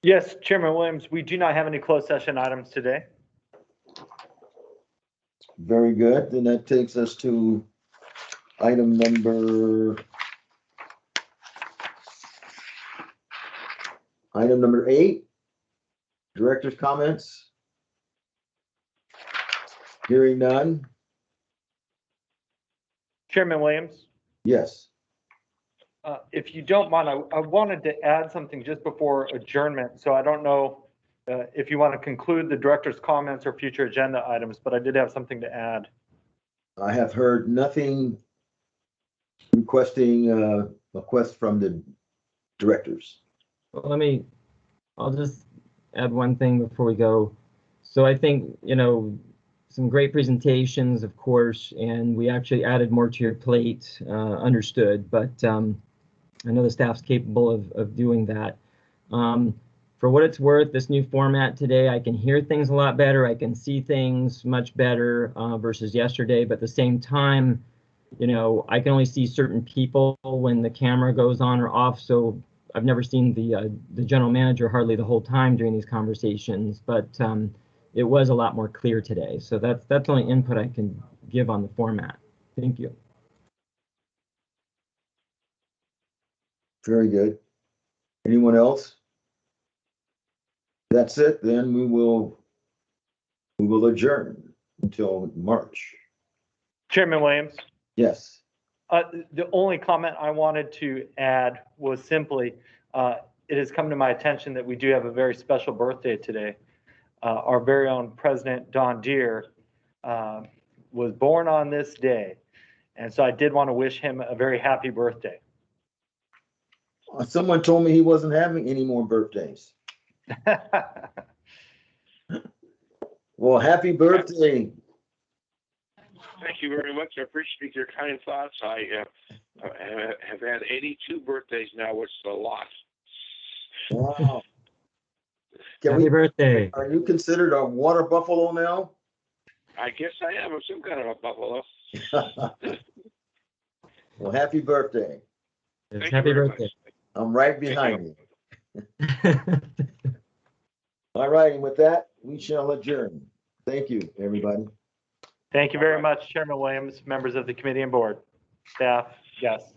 Speaker 3: Yes, Chairman Williams, we do not have any closed session items today.
Speaker 1: Very good. Then that takes us to item number 8, director's comments. Hearing none.
Speaker 3: Chairman Williams,
Speaker 1: Yes.
Speaker 3: if you don't mind, I wanted to add something just before adjournment. So I don't know if you want to conclude the director's comments or future agenda items, but I did have something to add.
Speaker 1: I have heard nothing requesting a request from the directors.
Speaker 2: Well, I'll just add one thing before we go. So I think, some great presentations, of course, and we actually added more to your plate, understood, but I know the staff's capable of doing that. For what it's worth, this new format today, I can hear things a lot better. I can see things much better versus yesterday, but at the same time, I can only see certain people when the camera goes on or off. So I've never seen the general manager hardly the whole time during these conversations, but it was a lot more clear today. So that's the only input I can give on the format. Thank you.
Speaker 1: Very good. Anyone else? That's it. Then we will adjourn until March.
Speaker 3: Chairman Williams,
Speaker 1: Yes.
Speaker 3: the only comment I wanted to add was simply, it has come to my attention that we do have a very special birthday today. Our very own President Don Deere was born on this day. And so I did want to wish him a very happy birthday.
Speaker 1: Someone told me he wasn't having any more birthdays. Well, happy birthday.
Speaker 7: Thank you very much. I appreciate your kind thoughts. I have had 82 birthdays now, which is a lot.
Speaker 1: Wow.
Speaker 2: Happy birthday.
Speaker 1: Are you considered a water buffalo now?
Speaker 7: I guess I am. I'm some kind of a buffalo.
Speaker 1: Well, happy birthday.
Speaker 2: Yes,
Speaker 7: Thank
Speaker 2: happy
Speaker 7: you very
Speaker 2: birthday.
Speaker 1: I'm right behind you. All right, and with that, we shall adjourn. Thank you, everybody.
Speaker 3: Thank you very much, Chairman Williams, members of the committee and board, staff, guests.